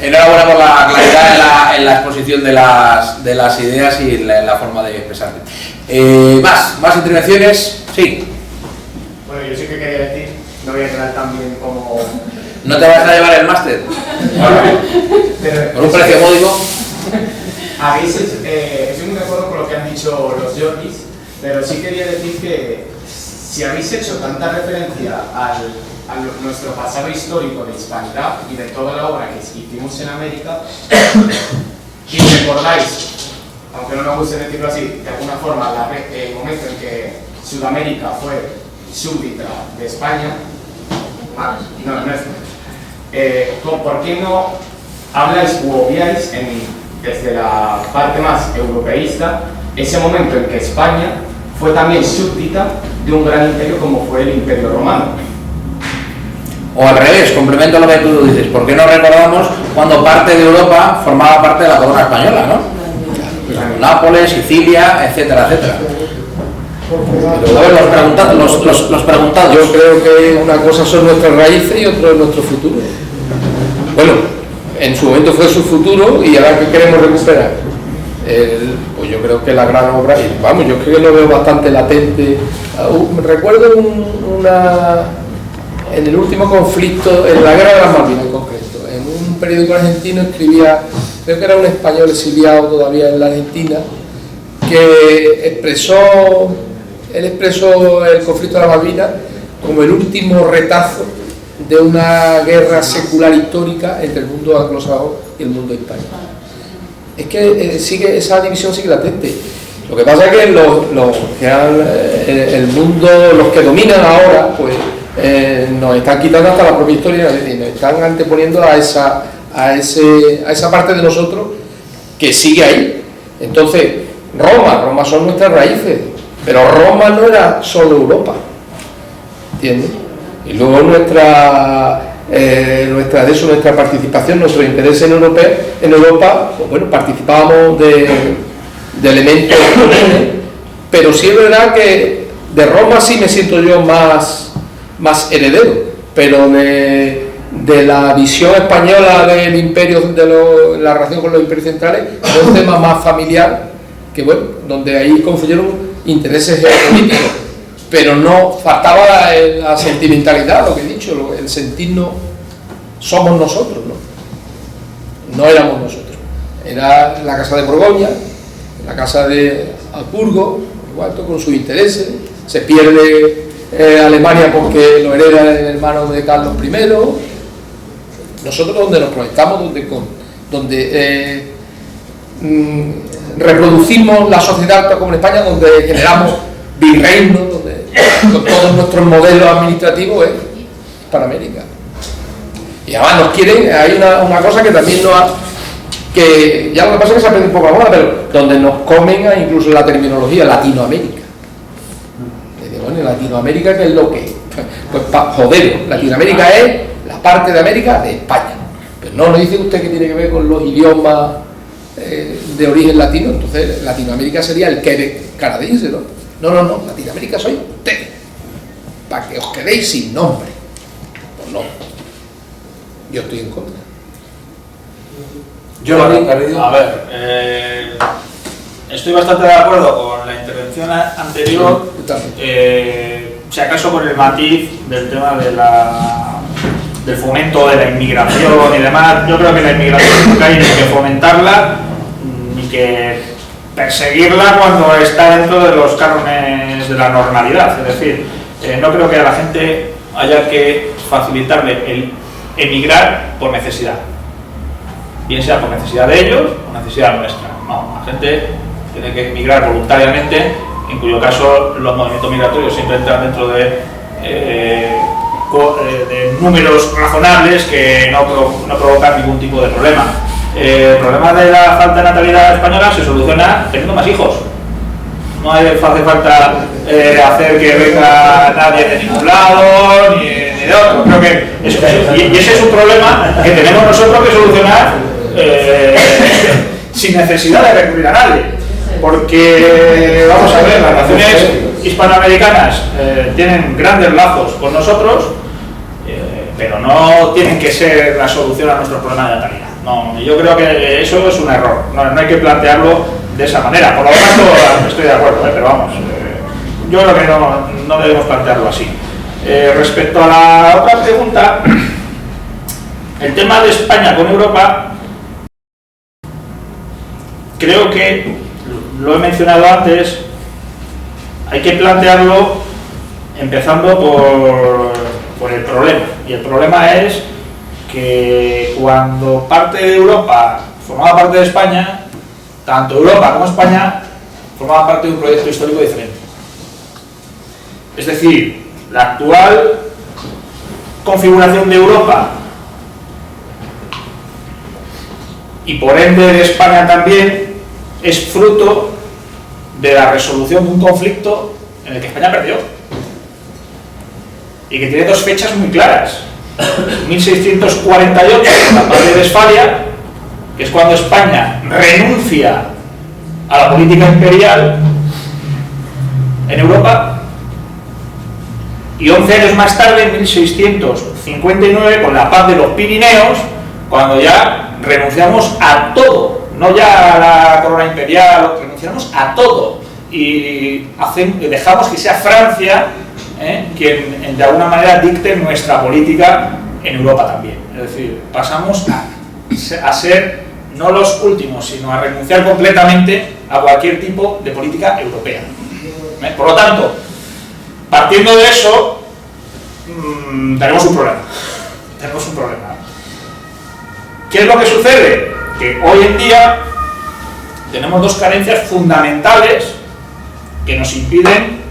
enhorabuena por la claridad en la exposición de las ideas y la forma de expresarte. Más intervenciones, sí. Bueno, yo sí que quería decir, no voy a quedar tan bien como... ¿No te vas a llevar el máster? ¿Por un precio módico? Estoy muy de acuerdo con lo que han dicho los Jordis, pero sí quería decir que si habéis hecho tanta referencia a nuestro pasado histórico de hispanidad y de toda la obra que hicimos en América, y recordáis, aunque no me guste decirlo así, de alguna forma, el momento en que Sudamérica fue súbdita de España, ¿por qué no habláis u obviáis desde la parte más europeísta ese momento en que España fue también súbdita de un gran imperio como fue el Imperio Romano? O al revés, complemento lo que tú dices, ¿por qué no recordamos cuando parte de Europa formaba parte de la corona española, ¿no? Nápoles, Sicilia, etcétera, etcétera. A ver, los preguntados. Yo creo que una cosa son nuestras raíces y otra es nuestro futuro. Bueno, en su momento fue su futuro y ahora que queremos recuperar. Pues yo creo que la gran obra, y vamos, yo creo que lo veo bastante latente. Recuerdo en el último conflicto, en la guerra de las Malvinas en concreto, en un periódico argentino escribía, creo que era un español exiliado todavía en la Argentina, que expresó el conflicto de las Malvinas como el último retazo de una guerra secular histórica entre el mundo anglosajón y el mundo hispánico. Es que esa división sigue latente. Lo que pasa es que el mundo, los que dominan ahora, pues nos están quitando hasta la propia historia y nos están anteponiendo a esa parte de nosotros que sigue ahí. Entonces, Roma son nuestras raíces, pero Roma no era solo Europa, ¿entiendes? Y luego nuestra participación, nuestro interés en Europa, pues bueno, participábamos de elementos comunes, Pero sí es verdad que de Roma sí me siento yo más heredero, pero de la visión española del imperio, la relación con los imperios centrales, es un tema más familiar, que bueno, donde ahí confluyeron intereses geopolíticos, pero no faltaba la sentimentalidad, lo que he dicho, el sentirnos, somos nosotros, no éramos nosotros, era la casa de Borgoña, la casa de Habsburgo, igual, con sus intereses, se pierde Alemania porque lo hereda el hermano de Carlos I. Nosotros donde nos proyectamos, donde reproducimos la sociedad como en España, donde generamos virreinos, donde con todos nuestros modelos administrativos es para América. Y además nos quieren, hay una cosa que también que ya lo que pasa es que se aprende un poco la moda, pero donde nos comen incluso la terminología Latinoamérica. Bueno, Latinoamérica, ¿qué es lo que es? Pues joder, Latinoamérica es la parte de América de España. Pero no dice usted que tiene que ver con los idiomas de origen latino, entonces Latinoamérica sería el Quebec canadiense, ¿no? No, Latinoamérica soy ustedes, para que os quedéis sin nombre. Pues no, yo estoy en contra. A ver, estoy bastante de acuerdo con la intervención anterior, si acaso con el matiz del tema del fomento de la inmigración y demás. Yo creo que la inmigración nunca hay ni que fomentarla ni que perseguirla cuando está dentro de los cánones de la normalidad. Es decir, no creo que a la gente haya que facilitarle el emigrar por necesidad, bien sea por necesidad de ellos o necesidad nuestra. No, la gente tiene que emigrar voluntariamente, en cuyo caso los movimientos migratorios siempre entran dentro de números razonables que no provocan ningún tipo de problema. El problema de la falta de natalidad española se soluciona teniendo más hijos. No hace falta hacer que venga nadie de ningún lado ni de otro. Creo que y ese es un problema que tenemos nosotros que solucionar sin necesidad de recurrir a nadie. Porque, vamos a ver, las naciones hispanoamericanas tienen grandes lazos con nosotros, pero no tienen que ser la solución a nuestros problemas de natalidad. No, yo creo que eso es un error, no hay que plantearlo de esa manera. Por lo tanto, estoy de acuerdo, pero vamos, yo creo que no debemos plantearlo así. Respecto a la otra pregunta, el tema de España con Europa, creo que, lo he mencionado antes, hay que plantearlo empezando por el problema. Y el problema es que cuando parte de Europa formaba parte de España, tanto Europa como España formaban parte de un proyecto histórico diferente. Es decir, la actual configuración de Europa y por ende de España también es fruto de la resolución de un conflicto en el que España perdió y que tiene dos fechas muy claras: 1648, la paz de Westfalia, que es cuando España renuncia a la política imperial en Europa, y 11 años más tarde, en 1659, con la paz de los Pirineos, cuando ya renunciamos a todo, no ya a la corona imperial, renunciamos a todo y dejamos que sea Francia quien de alguna manera dicte nuestra política en Europa también. Es decir, pasamos a ser no los últimos, sino a renunciar completamente a cualquier tipo de política europea. Por lo tanto, partiendo de eso, tenemos un problema. ¿Qué es lo que sucede? Que hoy en día tenemos dos carencias fundamentales que nos impiden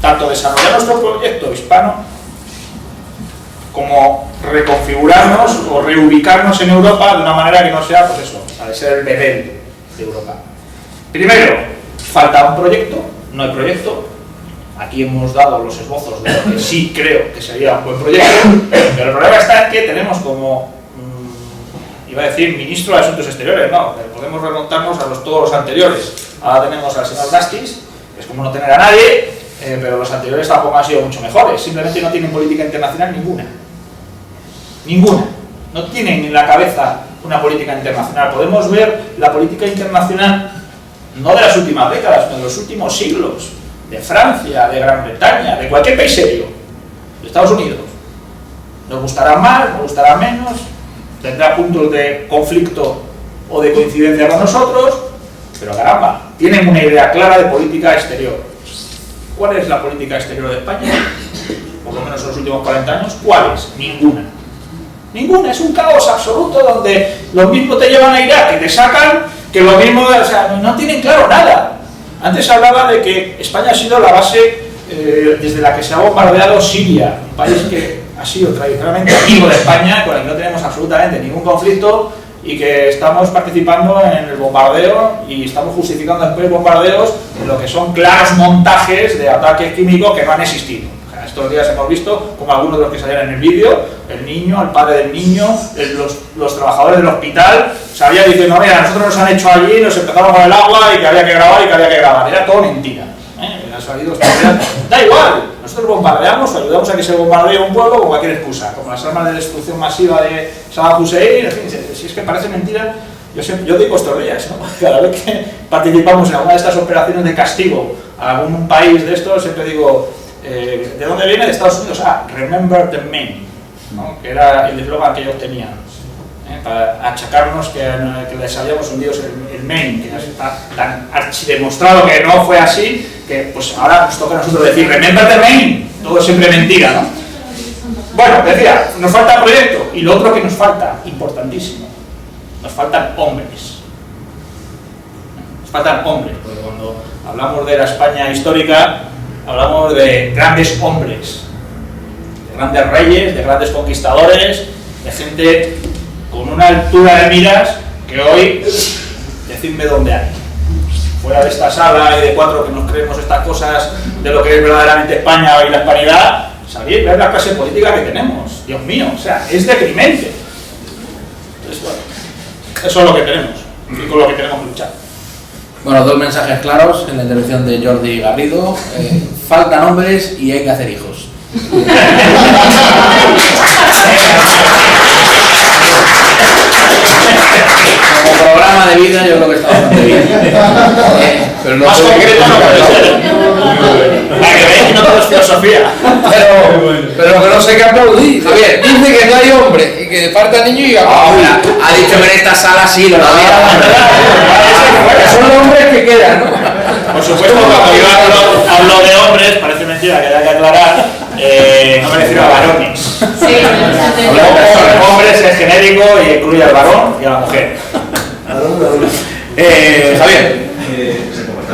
tanto desarrollar nuestro proyecto hispano como reconfigurarnos o reubicarnos en Europa de una manera que no sea, pues eso, de ser el bedel de Europa. Primero, falta un proyecto, no hay proyecto. Aquí hemos dado los esbozos de lo que sí creo que sería un buen proyecto, pero el problema está en que tenemos como, iba a decir, ministro de Asuntos Exteriores, no, podemos remontarnos a todos los anteriores. Ahora tenemos al señor Dastis, Es como no tener a nadie, pero los anteriores tampoco han sido mucho mejores. Simplemente no tienen política internacional ninguna. Ninguna. No tienen en la cabeza una política internacional. Podemos ver la política internacional no de las últimas décadas, sino de los últimos siglos, de Francia, de Gran Bretaña, de cualquier país serio, de Estados Unidos. Nos gustará más, nos gustará menos, tendrá puntos de conflicto o de coincidencia con nosotros, pero caramba, tienen una idea clara de política exterior. ¿Cuál es la política exterior de España? Por lo menos en los últimos 40 años. ¿Cuál es? Ninguna. Ninguna. Es un caos absoluto donde los mismos te llevan a Irak y te sacan, que lo mismo, o sea, no tienen claro nada. Antes se hablaba de que España ha sido la base desde la que se ha bombardeado Siria, un país que ha sido tradicionalmente amigo de España, con el que no tenemos absolutamente ningún conflicto y que estamos participando en el bombardeo y estamos justificando después bombardeos en lo que son claros montajes de ataques químicos que no han existido. O sea, estos días hemos visto como algunos de los que salían en el vídeo, el niño, el padre del niño, los trabajadores del hospital, salían diciendo, mira, nosotros nos han hecho allí, nos empezaron con el agua y que había que grabar y que había que grabar. Era todo mentira. Ha salido da igual, nosotros bombardeamos o ayudamos a que se bombardee un pueblo con cualquier excusa, como las armas de destrucción masiva de Saddam Hussein, en fin, si es que parece mentira. Yo digo estos días, ¿no? Cada vez que participamos en alguna de estas operaciones de castigo a algún país de estos, siempre digo, ¿de dónde viene? De Estados Unidos. Remember the Maine, ¿no? Que era el eslogan que ellos tenían, para achacarnos que les habíamos hundido el Maine, que está tan archidemostrado que no fue así, que pues ahora nos toca a nosotros decir Remember the Maine, todo siempre mentira, ¿no? Bueno, decía, nos falta proyecto, y lo otro que nos falta, importantísimo, nos faltan hombres. Nos faltan hombres, porque cuando hablamos de la España histórica, hablamos de grandes hombres, de grandes reyes, de grandes conquistadores, de gente con una altura de miras que hoy, decidme dónde hay. Fuera de esta sala y de cuatro que nos creemos estas cosas de lo que es verdaderamente España y la hispanidad, salir, ver la clase política que tenemos. Dios mío, o sea, es deprimente. Entonces, bueno, eso es lo que tenemos y con lo que tenemos que luchar. Bueno, dos mensajes claros en la intervención de Jordi Garrido. Faltan hombres y hay que hacer hijos. Como programa de vida yo creo que está bastante bien. Pero no más concreto no puede ser. Para que veáis que no todo es filosofía. Pero que no sé qué aplaudir. Javier, dice que no hay hombre y que falta niño y ha dicho que en esta sala sí lo había. Son los hombres que quedan, ¿no? Por supuesto, cuando yo hablo de hombres, parece mentira que haya que aclarar, no me refiero a varones. Sí, hombres es genérico y incluye al varón y a la mujer. Javier.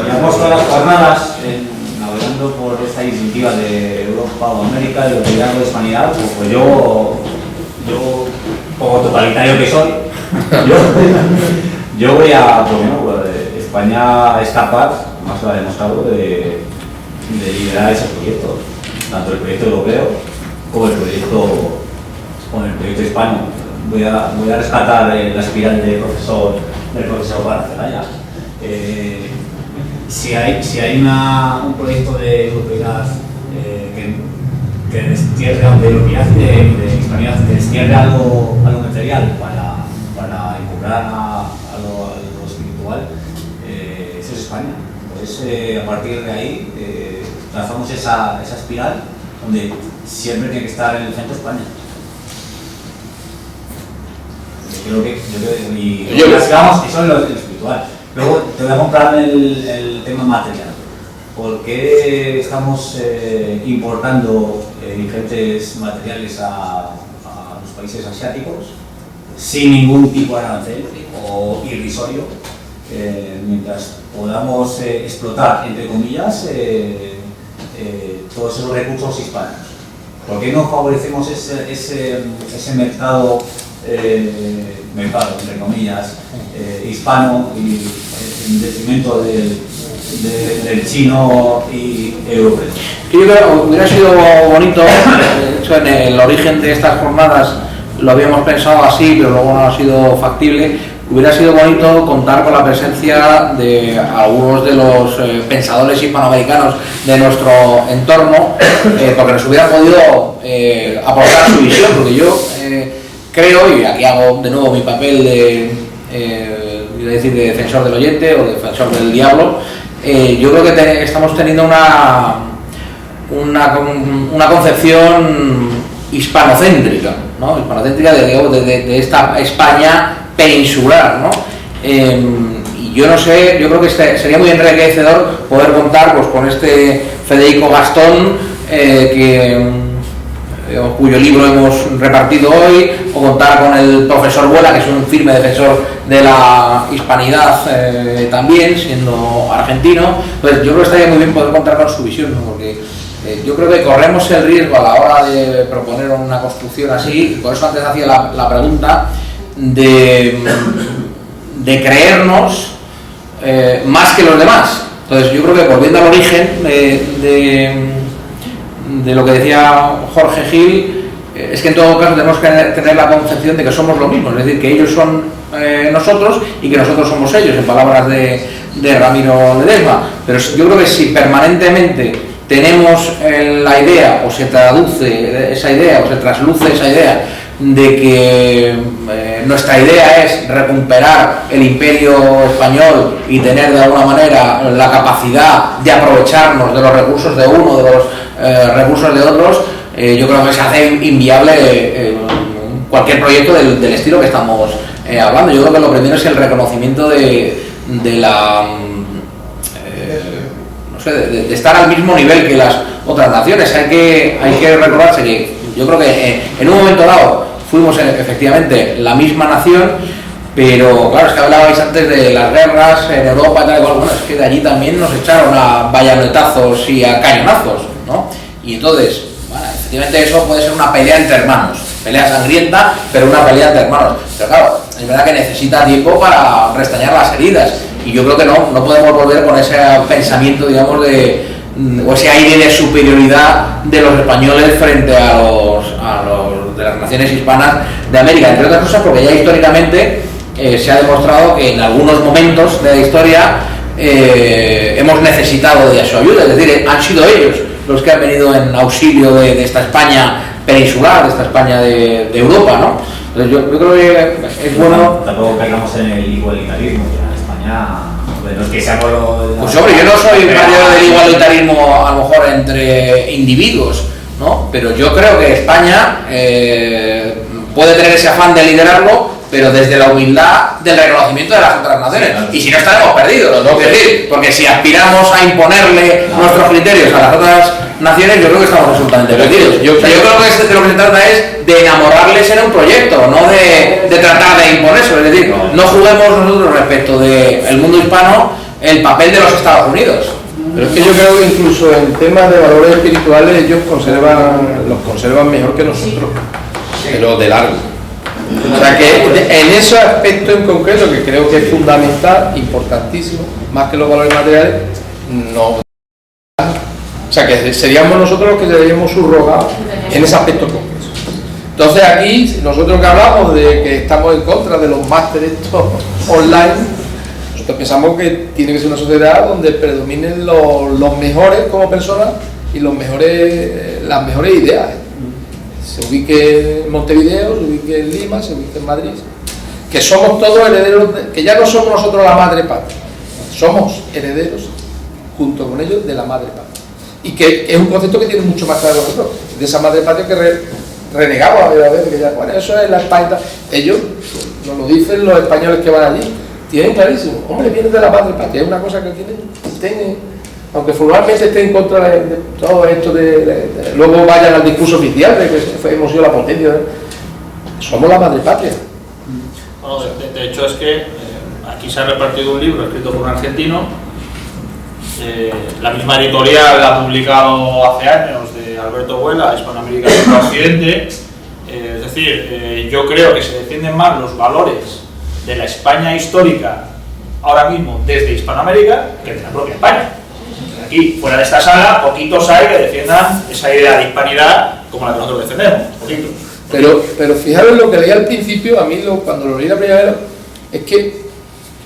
Llevamos todas las jornadas navegando por esta disyuntiva de Europa o América, de unidad o de hispanidad, pues yo poco totalitario que soy, yo voy a, pues bueno, España es capaz, más lo ha demostrado, de liderar ese proyecto, tanto el proyecto europeo como el proyecto hispano. Voy a rescatar la espiral del profesor Barcelaya. Si hay un proyecto de europeidad que destierre, de europeidad y de hispanidad, que destierre algo material para incorporar a lo espiritual, eso es España. Entonces, a partir de ahí, trazamos esa espiral donde siempre tiene que estar en el centro España. Yo creo que vamos, eso es lo espiritual. Luego te voy a comprar el tema material. ¿Por qué estamos importando diferentes materiales a los países asiáticos sin ningún tipo de arancel o irrisorio, mientras podamos explotar, entre comillas, todos esos recursos hispanos? ¿Por qué no favorecemos ese mercado, entre comillas, hispano y en detrimento del chino y europeo? Yo creo que hubiera sido bonito, de hecho en el origen de estas jornadas lo habíamos pensado así, pero luego no ha sido factible, hubiera sido bonito contar con la presencia de algunos de los pensadores hispanoamericanos de nuestro entorno, porque nos hubiera podido aportar su visión, porque yo creo, y aquí hago de nuevo mi papel de defensor del oyente o defensor del diablo, yo creo que estamos teniendo una concepción hispanocéntrica, ¿no? Hispanocéntrica de esta España peninsular, ¿no? Y yo no sé, yo creo que sería muy enriquecedor poder contar pues, con este Federico Gastón, cuyo libro hemos repartido hoy, o contar con el profesor Vuela, que es un firme defensor de la hispanidad también, siendo argentino. Pues yo creo que estaría muy bien poder contar con su visión, ¿no? Porque yo creo que corremos el riesgo a la hora de proponer una construcción así, por eso antes hacía la pregunta, de creernos más que los demás. Entonces yo creo que volviendo al origen de lo que decía Jorge Gil, es que en todo caso tenemos que tener la concepción de que somos lo mismo, es decir, que ellos son nosotros y que nosotros somos ellos, en palabras de Ramiro Ledesma. Pero yo creo que si permanentemente tenemos la idea, o se traduce esa idea, o se trasluce esa idea, de que nuestra idea es recuperar el imperio español y tener de alguna manera la capacidad de aprovecharnos de los recursos de uno, de los recursos de otros, yo creo que se hace inviable cualquier proyecto del estilo que estamos hablando. Yo creo que lo primero es el reconocimiento de estar al mismo nivel que las otras naciones. Hay que recordarse que yo creo que en un momento dado fuimos efectivamente la misma nación, pero claro, es que hablabais antes de las guerras en Europa y tal, bueno, es que de allí también nos echaron a bayonetazos y a cañonazos, ¿no? Y entonces, bueno, efectivamente eso puede ser una pelea entre hermanos, pelea sangrienta, pero una pelea entre hermanos. Pero claro, es verdad que necesita tiempo para restañar las heridas, y yo creo que no podemos volver con ese pensamiento, digamos, o ese aire de superioridad de los españoles frente a los de las naciones hispanas de América, entre otras cosas porque ya históricamente se ha demostrado que en algunos momentos de la historia hemos necesitado de su ayuda, es decir, han sido ellos los que han venido en auxilio de esta España peninsular, de esta España de Europa, ¿no? Entonces yo creo que es bueno... Tampoco caigamos en el igualitarismo, en España... No es que seamos pues hombre, yo no soy partidario del igualitarismo a lo mejor entre individuos, ¿no? Pero yo creo que España puede tener ese afán de liderarlo, pero desde la humildad del reconocimiento de las otras naciones. Sí, claro. Y si no, estaremos perdidos, ¿no? Es decir, porque si aspiramos a imponerle nuestros criterios a las otras naciones, yo creo que estamos absolutamente perdidos. Yo creo que de lo que se trata es de enamorarles en un proyecto, no de tratar de imponerse. Es decir, no juguemos nosotros respecto del mundo hispano el papel de los Estados Unidos. Pero es que yo creo que incluso en temas de valores espirituales ellos los conservan mejor que nosotros, pero de largo. O sea que en ese aspecto en concreto, que creo que es fundamental, importantísimo, más que los valores materiales, no. O sea que seríamos nosotros los que deberíamos subrogar en ese aspecto concreto. Entonces aquí, nosotros que hablamos de que estamos en contra de los másteres online, nosotros pensamos que tiene que ser una sociedad donde predominen los mejores como personas y las mejores ideas. Se ubique en Montevideo, se ubique en Lima, se ubique en Madrid, que somos todos herederos, que ya no somos nosotros la madre patria, somos herederos junto con ellos de la madre patria. Y que es un concepto que tiene mucho más claro nosotros, de esa madre patria que renegamos a ver, que ya, bueno, eso es la España. Ellos, nos lo dicen los españoles que van allí, tienen clarísimo, hombre, vienen de la madre patria, es una cosa que tienen, aunque formalmente esté en contra de todo esto, luego vayan al discurso oficial de que hemos sido la potencia, somos la madre patria. Bueno, de hecho es que aquí se ha repartido un libro escrito por un argentino, la misma editorial la ha publicado hace años, de Alberto Vuela, Hispanoamérica y el Occidente. Es decir, yo creo que se defienden más los valores de la España histórica ahora mismo desde Hispanoamérica que de la propia España. Aquí, fuera de esta sala, poquitos hay que defiendan esa idea de hispanidad como la que nosotros defendemos, poquitos. Pero fijaros en lo que leí al principio, a mí cuando lo leí la primera vez, es que,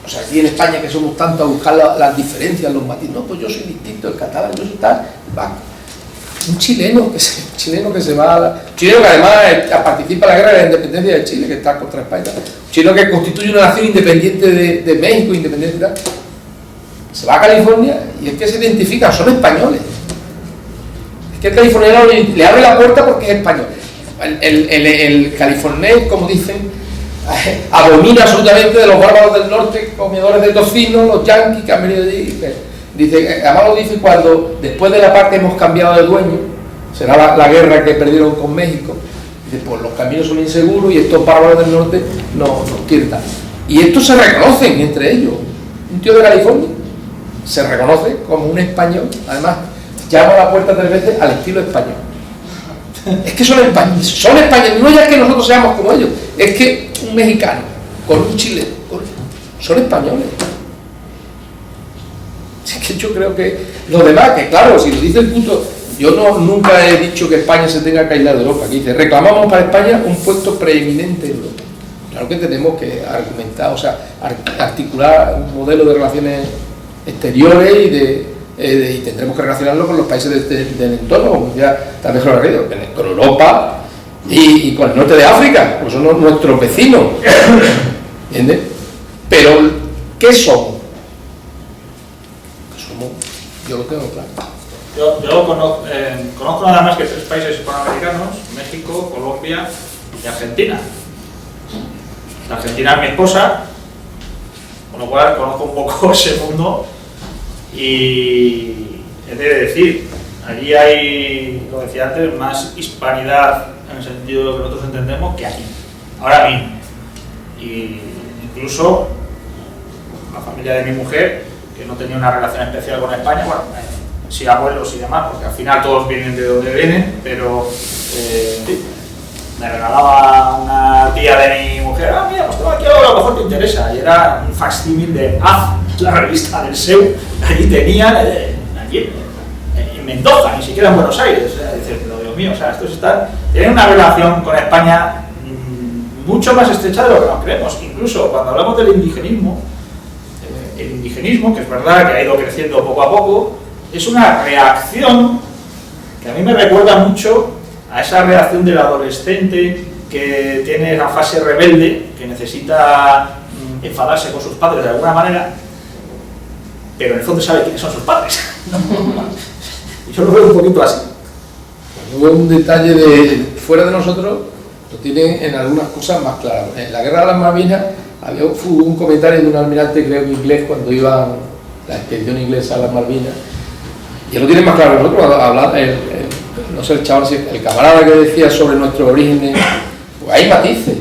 o sea, aquí en España que somos tanto a buscar las diferencias, los matices, no, pues yo soy distinto, el catalán, yo soy tal, el vasco. Un chileno que se va, chileno que además participa en la guerra de la independencia de Chile, que está contra España, un chileno que constituye una nación independiente de México, independiente y tal, se va a California y es que se identifican, son españoles. Es que el californiano le abre la puerta porque es español. El californés, como dicen, abomina absolutamente de los bárbaros del norte, comedores de tocino, los yanquis que han venido allí. Dice, además lo dice cuando después de la parte hemos cambiado de dueño, será la guerra que perdieron con México, dice, pues los caminos son inseguros y estos bárbaros del norte no quieren dar. Y estos se reconocen entre ellos. Un tío de California se reconoce como un español, además llama a la puerta 3 veces al estilo español. Es que son españoles, no ya que nosotros seamos como ellos, es que un mexicano con un chileno son españoles. Es que yo creo que los demás, que claro, si lo dice el punto, yo nunca he dicho que España se tenga que aislar de Europa. Aquí dice, reclamamos para España un puesto preeminente en Europa. Claro que tenemos que argumentar, o sea, articular un modelo de relaciones exteriores y tendremos que relacionarlo con los países del entorno, como ya tal vez lo he reído, con Europa y con el norte de África, pues son nuestros vecinos. ¿Entiendes? Pero, ¿qué somos? Yo lo tengo claro. Yo conozco nada más que 3 países hispanoamericanos: México, Colombia y Argentina. Argentina es mi esposa, con lo cual conozco un poco ese mundo y he de decir, allí hay, lo decía antes, más hispanidad en el sentido de lo que nosotros entendemos que aquí, ahora mismo. Y incluso la familia de mi mujer, que no tenía una relación especial con España, bueno, sí abuelos y demás, porque al final todos vienen de donde vienen, pero me regalaba una tía de mi mujer, mira, pues tengo aquí algo, a lo mejor te interesa, y era un facsímil de la revista del SEU, allí tenían, allí en Mendoza, ni siquiera en Buenos Aires, dices, pero Dios mío, o sea, estos tienen una relación con España mucho más estrecha de lo que nos creemos. Incluso cuando hablamos del indigenismo, el indigenismo, que es verdad que ha ido creciendo poco a poco, es una reacción que a mí me recuerda mucho a esa reacción del adolescente que tiene la fase rebelde, que necesita enfadarse con sus padres de alguna manera, pero en el fondo sabe quiénes son sus padres. Y yo lo veo un poquito así. Hubo un detalle de fuera de nosotros, lo tienen en algunas cosas más claras. En la guerra de las Malvinas hubo un comentario de un almirante, creo que inglés, cuando iba la expedición inglesa a las Malvinas, y él lo tiene más claro que nosotros, no sé, el chaval, el camarada que decía sobre nuestros orígenes, pues hay matices.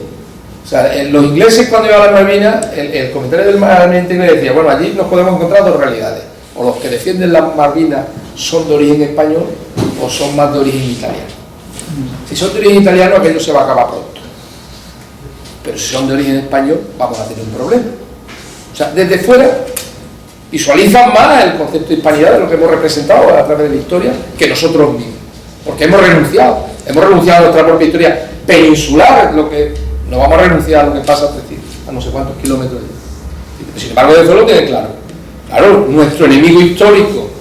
O sea, los ingleses cuando iban a las Malvinas, el comentario del almirante inglés decía, bueno, allí nos podemos encontrar dos realidades, o los que defienden las Malvinas son de origen español o son más de origen italiano. Si son de origen italiano, aquello se va a acabar pronto, pero si son de origen español, vamos a tener un problema. O sea, desde fuera visualizan más el concepto de hispanidad de lo que hemos representado a través de la historia que nosotros mismos, porque hemos renunciado a nuestra propia historia peninsular, lo que no vamos a renunciar a lo que pasa a no sé cuántos kilómetros de allí. Sin embargo, eso lo tiene claro. Claro, nuestro enemigo histórico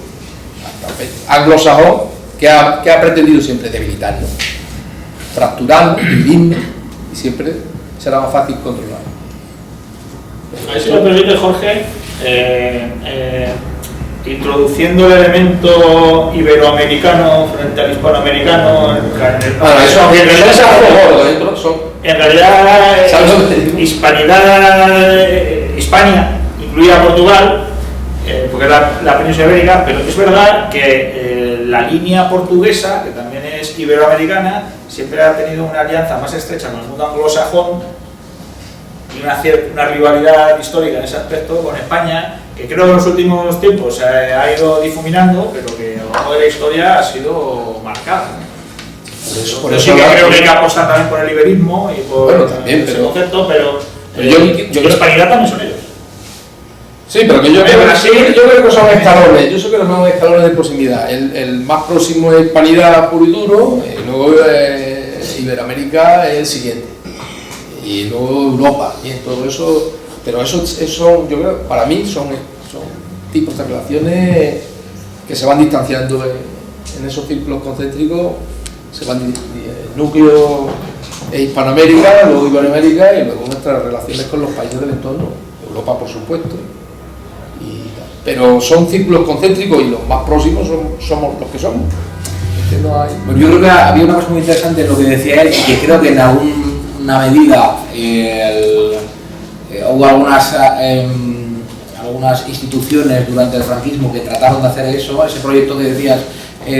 anglosajón, que ha pretendido siempre debilitarnos, fracturarnos, dividirnos, y siempre será más fácil controlar. Ahí, si me permite, Jorge, introduciendo el elemento iberoamericano frente al hispanoamericano, en realidad Hispania, incluida Portugal, porque es la península ibérica, pero es verdad que la línea portuguesa, que también es iberoamericana, siempre ha tenido una alianza más estrecha con el mundo anglosajón y una rivalidad histórica en ese aspecto con España, que creo que en los últimos tiempos ha ido difuminando, pero que a lo largo de la historia ha sido marcada. Por eso sí que creo que hay que apostar también por el iberismo y por ese concepto, pero yo hispanidad también son ellos. Sí, pero que yo creo que son escalones, yo sé que no son escalones de proximidad. El más próximo es hispanidad puro y duro, y luego Iberoamérica es el siguiente, y luego Europa, y en todo eso Pero eso yo creo, para mí, son tipos de relaciones que se van distanciando en esos círculos concéntricos, se van el núcleo es Hispanoamérica, luego Iberoamérica y luego nuestras relaciones con los países del entorno, Europa por supuesto. Pero son círculos concéntricos y los más próximos somos los que somos. No hay... Pues yo creo que había una cosa muy interesante en lo que decía él, y que creo que en alguna medida hubo algunas instituciones durante el franquismo que trataron de hacer eso, ese proyecto que decías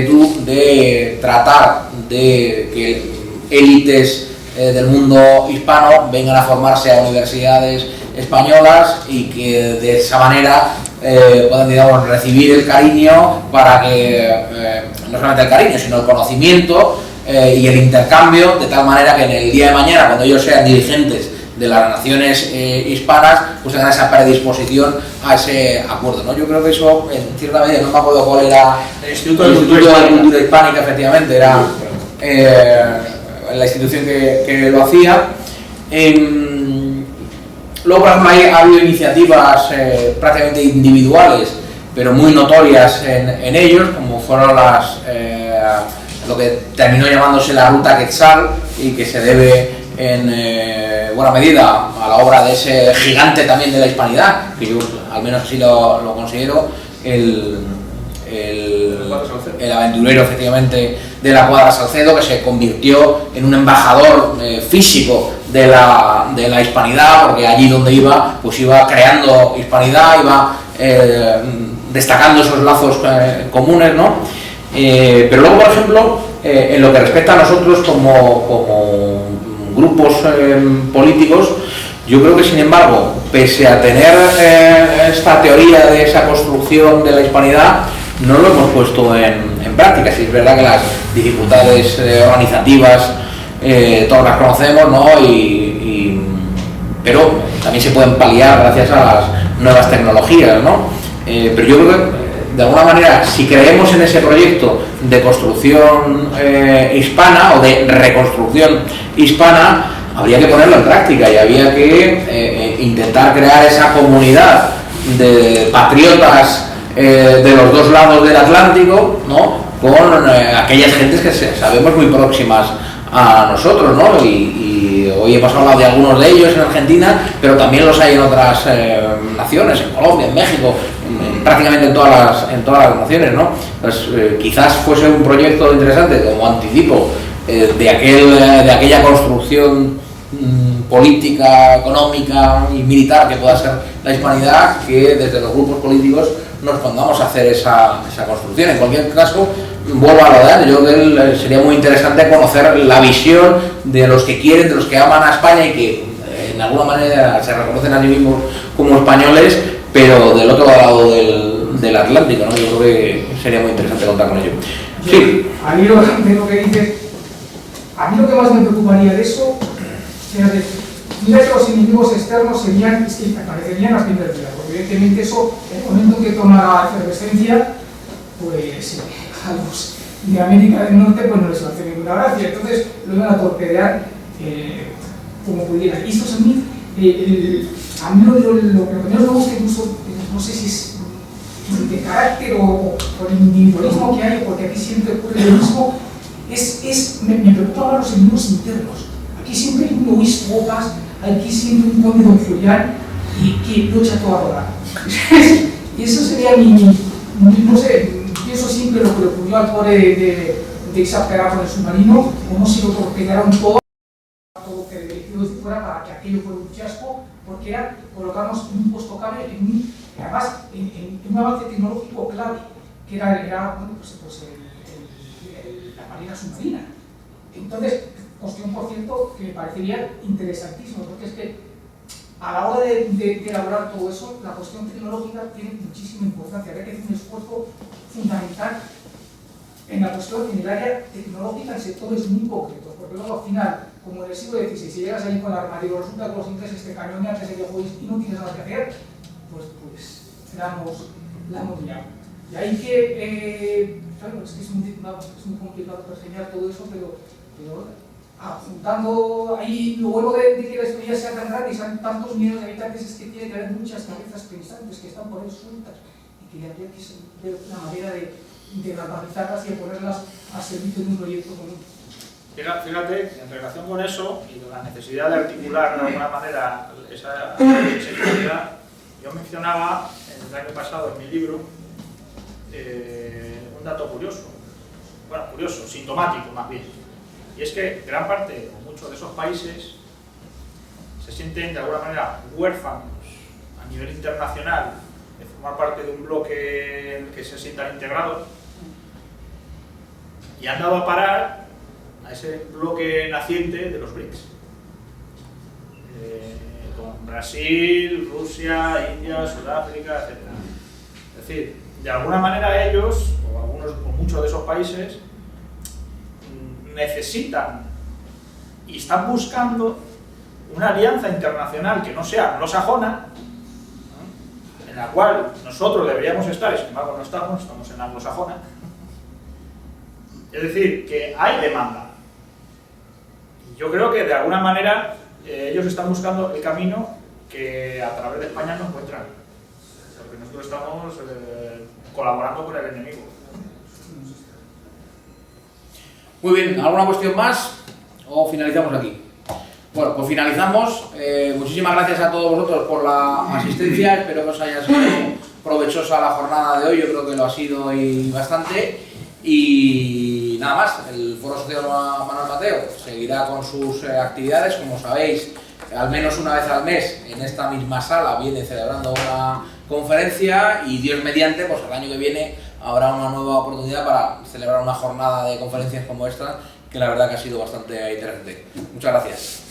tú, de tratar de que élites del mundo hispano vengan a formarse a universidades españolas y que de esa manera puedan, digamos, recibir el cariño para que, no solamente el cariño, sino el conocimiento y el intercambio, de tal manera que en el día de mañana, cuando ellos sean dirigentes de las naciones hispanas, pues tengan esa predisposición a ese acuerdo, ¿no? Yo creo que eso, en cierta medida, no me acuerdo cuál era el Instituto de Cultura Hispánica, efectivamente, era la institución que lo hacía. Luego, por ejemplo, ha habido iniciativas prácticamente individuales, pero muy notorias en ellos, como fueron lo que terminó llamándose la Ruta Quetzal, y que se debe en buena medida a la obra de ese gigante también de la hispanidad, que yo al menos así lo considero, el aventurero, efectivamente, de la Cuadra Salcedo, que se convirtió en un embajador físico de la hispanidad, porque allí donde iba, pues iba creando hispanidad, iba destacando esos lazos comunes, ¿no? Pero luego, por ejemplo, en lo que respecta a nosotros como grupos políticos, yo creo que, sin embargo, pese a tener esta teoría de esa construcción de la hispanidad, no lo hemos puesto en práctica. Sí, es verdad que las dificultades organizativas todas las conocemos, ¿no? Pero también se pueden paliar gracias a las nuevas tecnologías, ¿no? Pero yo creo que, de alguna manera, si creemos en ese proyecto de construcción hispana o de reconstrucción hispana, habría que ponerlo en práctica y había que intentar crear esa comunidad de patriotas de los dos lados del Atlántico, ¿no? Con aquellas gentes que sabemos muy próximas a nosotros, ¿no? Y hoy hemos hablado de algunos de ellos en Argentina, pero también los hay en otras naciones, en Colombia, en México, prácticamente en todas las naciones, ¿no? Pues, quizás fuese un proyecto interesante como anticipo de aquella construcción política, económica y militar que pueda ser la hispanidad, que desde los grupos políticos nos pongamos a hacer esa construcción. En cualquier caso, vuelvo a hablar, yo creo que sería muy interesante conocer la visión de los que quieren, de los que aman a España y que en alguna manera se reconocen a sí mismos como españoles, pero del otro lado del Atlántico, ¿no? Yo creo que sería muy interesante contar con ello. Sí. A mí lo que dices, a mí lo que más me preocuparía de eso, fíjate, mira que los enemigos externos aparecerían las primeras días, porque evidentemente eso, en el momento en que toma la efervescencia, pues a los de América del Norte pues no les va a hacer ninguna gracia, entonces lo iban a torpedear como pudieran. Y eso es a mí lo que menos me gusta, incluso, no sé si es de carácter o el individualismo que hay, porque aquí siempre ocurre lo mismo, me preocupan los enemigos internos. Aquí siempre hay un obispo Paz, aquí siempre un conde don Florian que lucha toda hora. Y eso sería no sé, pienso siempre lo que le ocurrió al pobre de Isaac Peral con el submarino, como si lo torpedearon todo que debió de fuera para que aquello fuera un fiasco, porque era colocarnos en un puesto clave, además en un avance tecnológico clave, que era bueno, pues la marina submarina. Entonces, cuestión, por cierto, que me parecería interesantísimo, porque es que a la hora de elaborar todo eso, la cuestión tecnológica tiene muchísima importancia. Habría que hacer un esfuerzo fundamental en la cuestión, en el área tecnológica, en sectores muy concretos, porque luego al final, como en el siglo XVI, si llegas allí con el armadillo, resulta que los ingleses te cañonean desde que juegues y no tienes nada que hacer, pues la hemos liado. Y hay que, claro, es que es muy complicado pergeñar todo eso, pero juntando ahí lo bueno de que la historia sea tan grande y sean tantos millones de habitantes es que tiene que haber muchas cabezas pensantes que están por ahí sueltas y que habría que ver una manera de globalizarlas y de ponerlas a servicio de un proyecto común. Fíjate, en relación con eso y con la necesidad de articular de alguna manera esa historia, yo mencionaba el año pasado en mi libro un dato curioso, bueno, curioso, sintomático más bien, y es que gran parte o muchos de esos países se sienten de alguna manera huérfanos a nivel internacional de formar parte de un bloque en el que se sientan integrados y han dado a parar a ese bloque naciente de los BRICS, con Brasil, Rusia, India, Sudáfrica, etc. Es decir, de alguna manera ellos, o muchos de esos países, necesitan y están buscando una alianza internacional que no sea anglosajona, en la cual nosotros deberíamos estar y sin embargo no estamos en anglosajona. Es decir, que hay demanda. Yo creo que de alguna manera ellos están buscando el camino que a través de España no encuentran, porque nosotros estamos colaborando con el enemigo. Muy bien, ¿alguna cuestión más? ¿O finalizamos aquí? Bueno, pues finalizamos. Muchísimas gracias a todos vosotros por la asistencia, espero que os haya sido provechosa la jornada de hoy, yo creo que lo ha sido y bastante. Y nada más, el Foro Social Manuel Mateo seguirá con sus actividades, como sabéis, al menos una vez al mes en esta misma sala viene celebrando una conferencia y Dios mediante, pues el año que viene habrá una nueva oportunidad para celebrar una jornada de conferencias como esta, que la verdad que ha sido bastante interesante. Muchas gracias.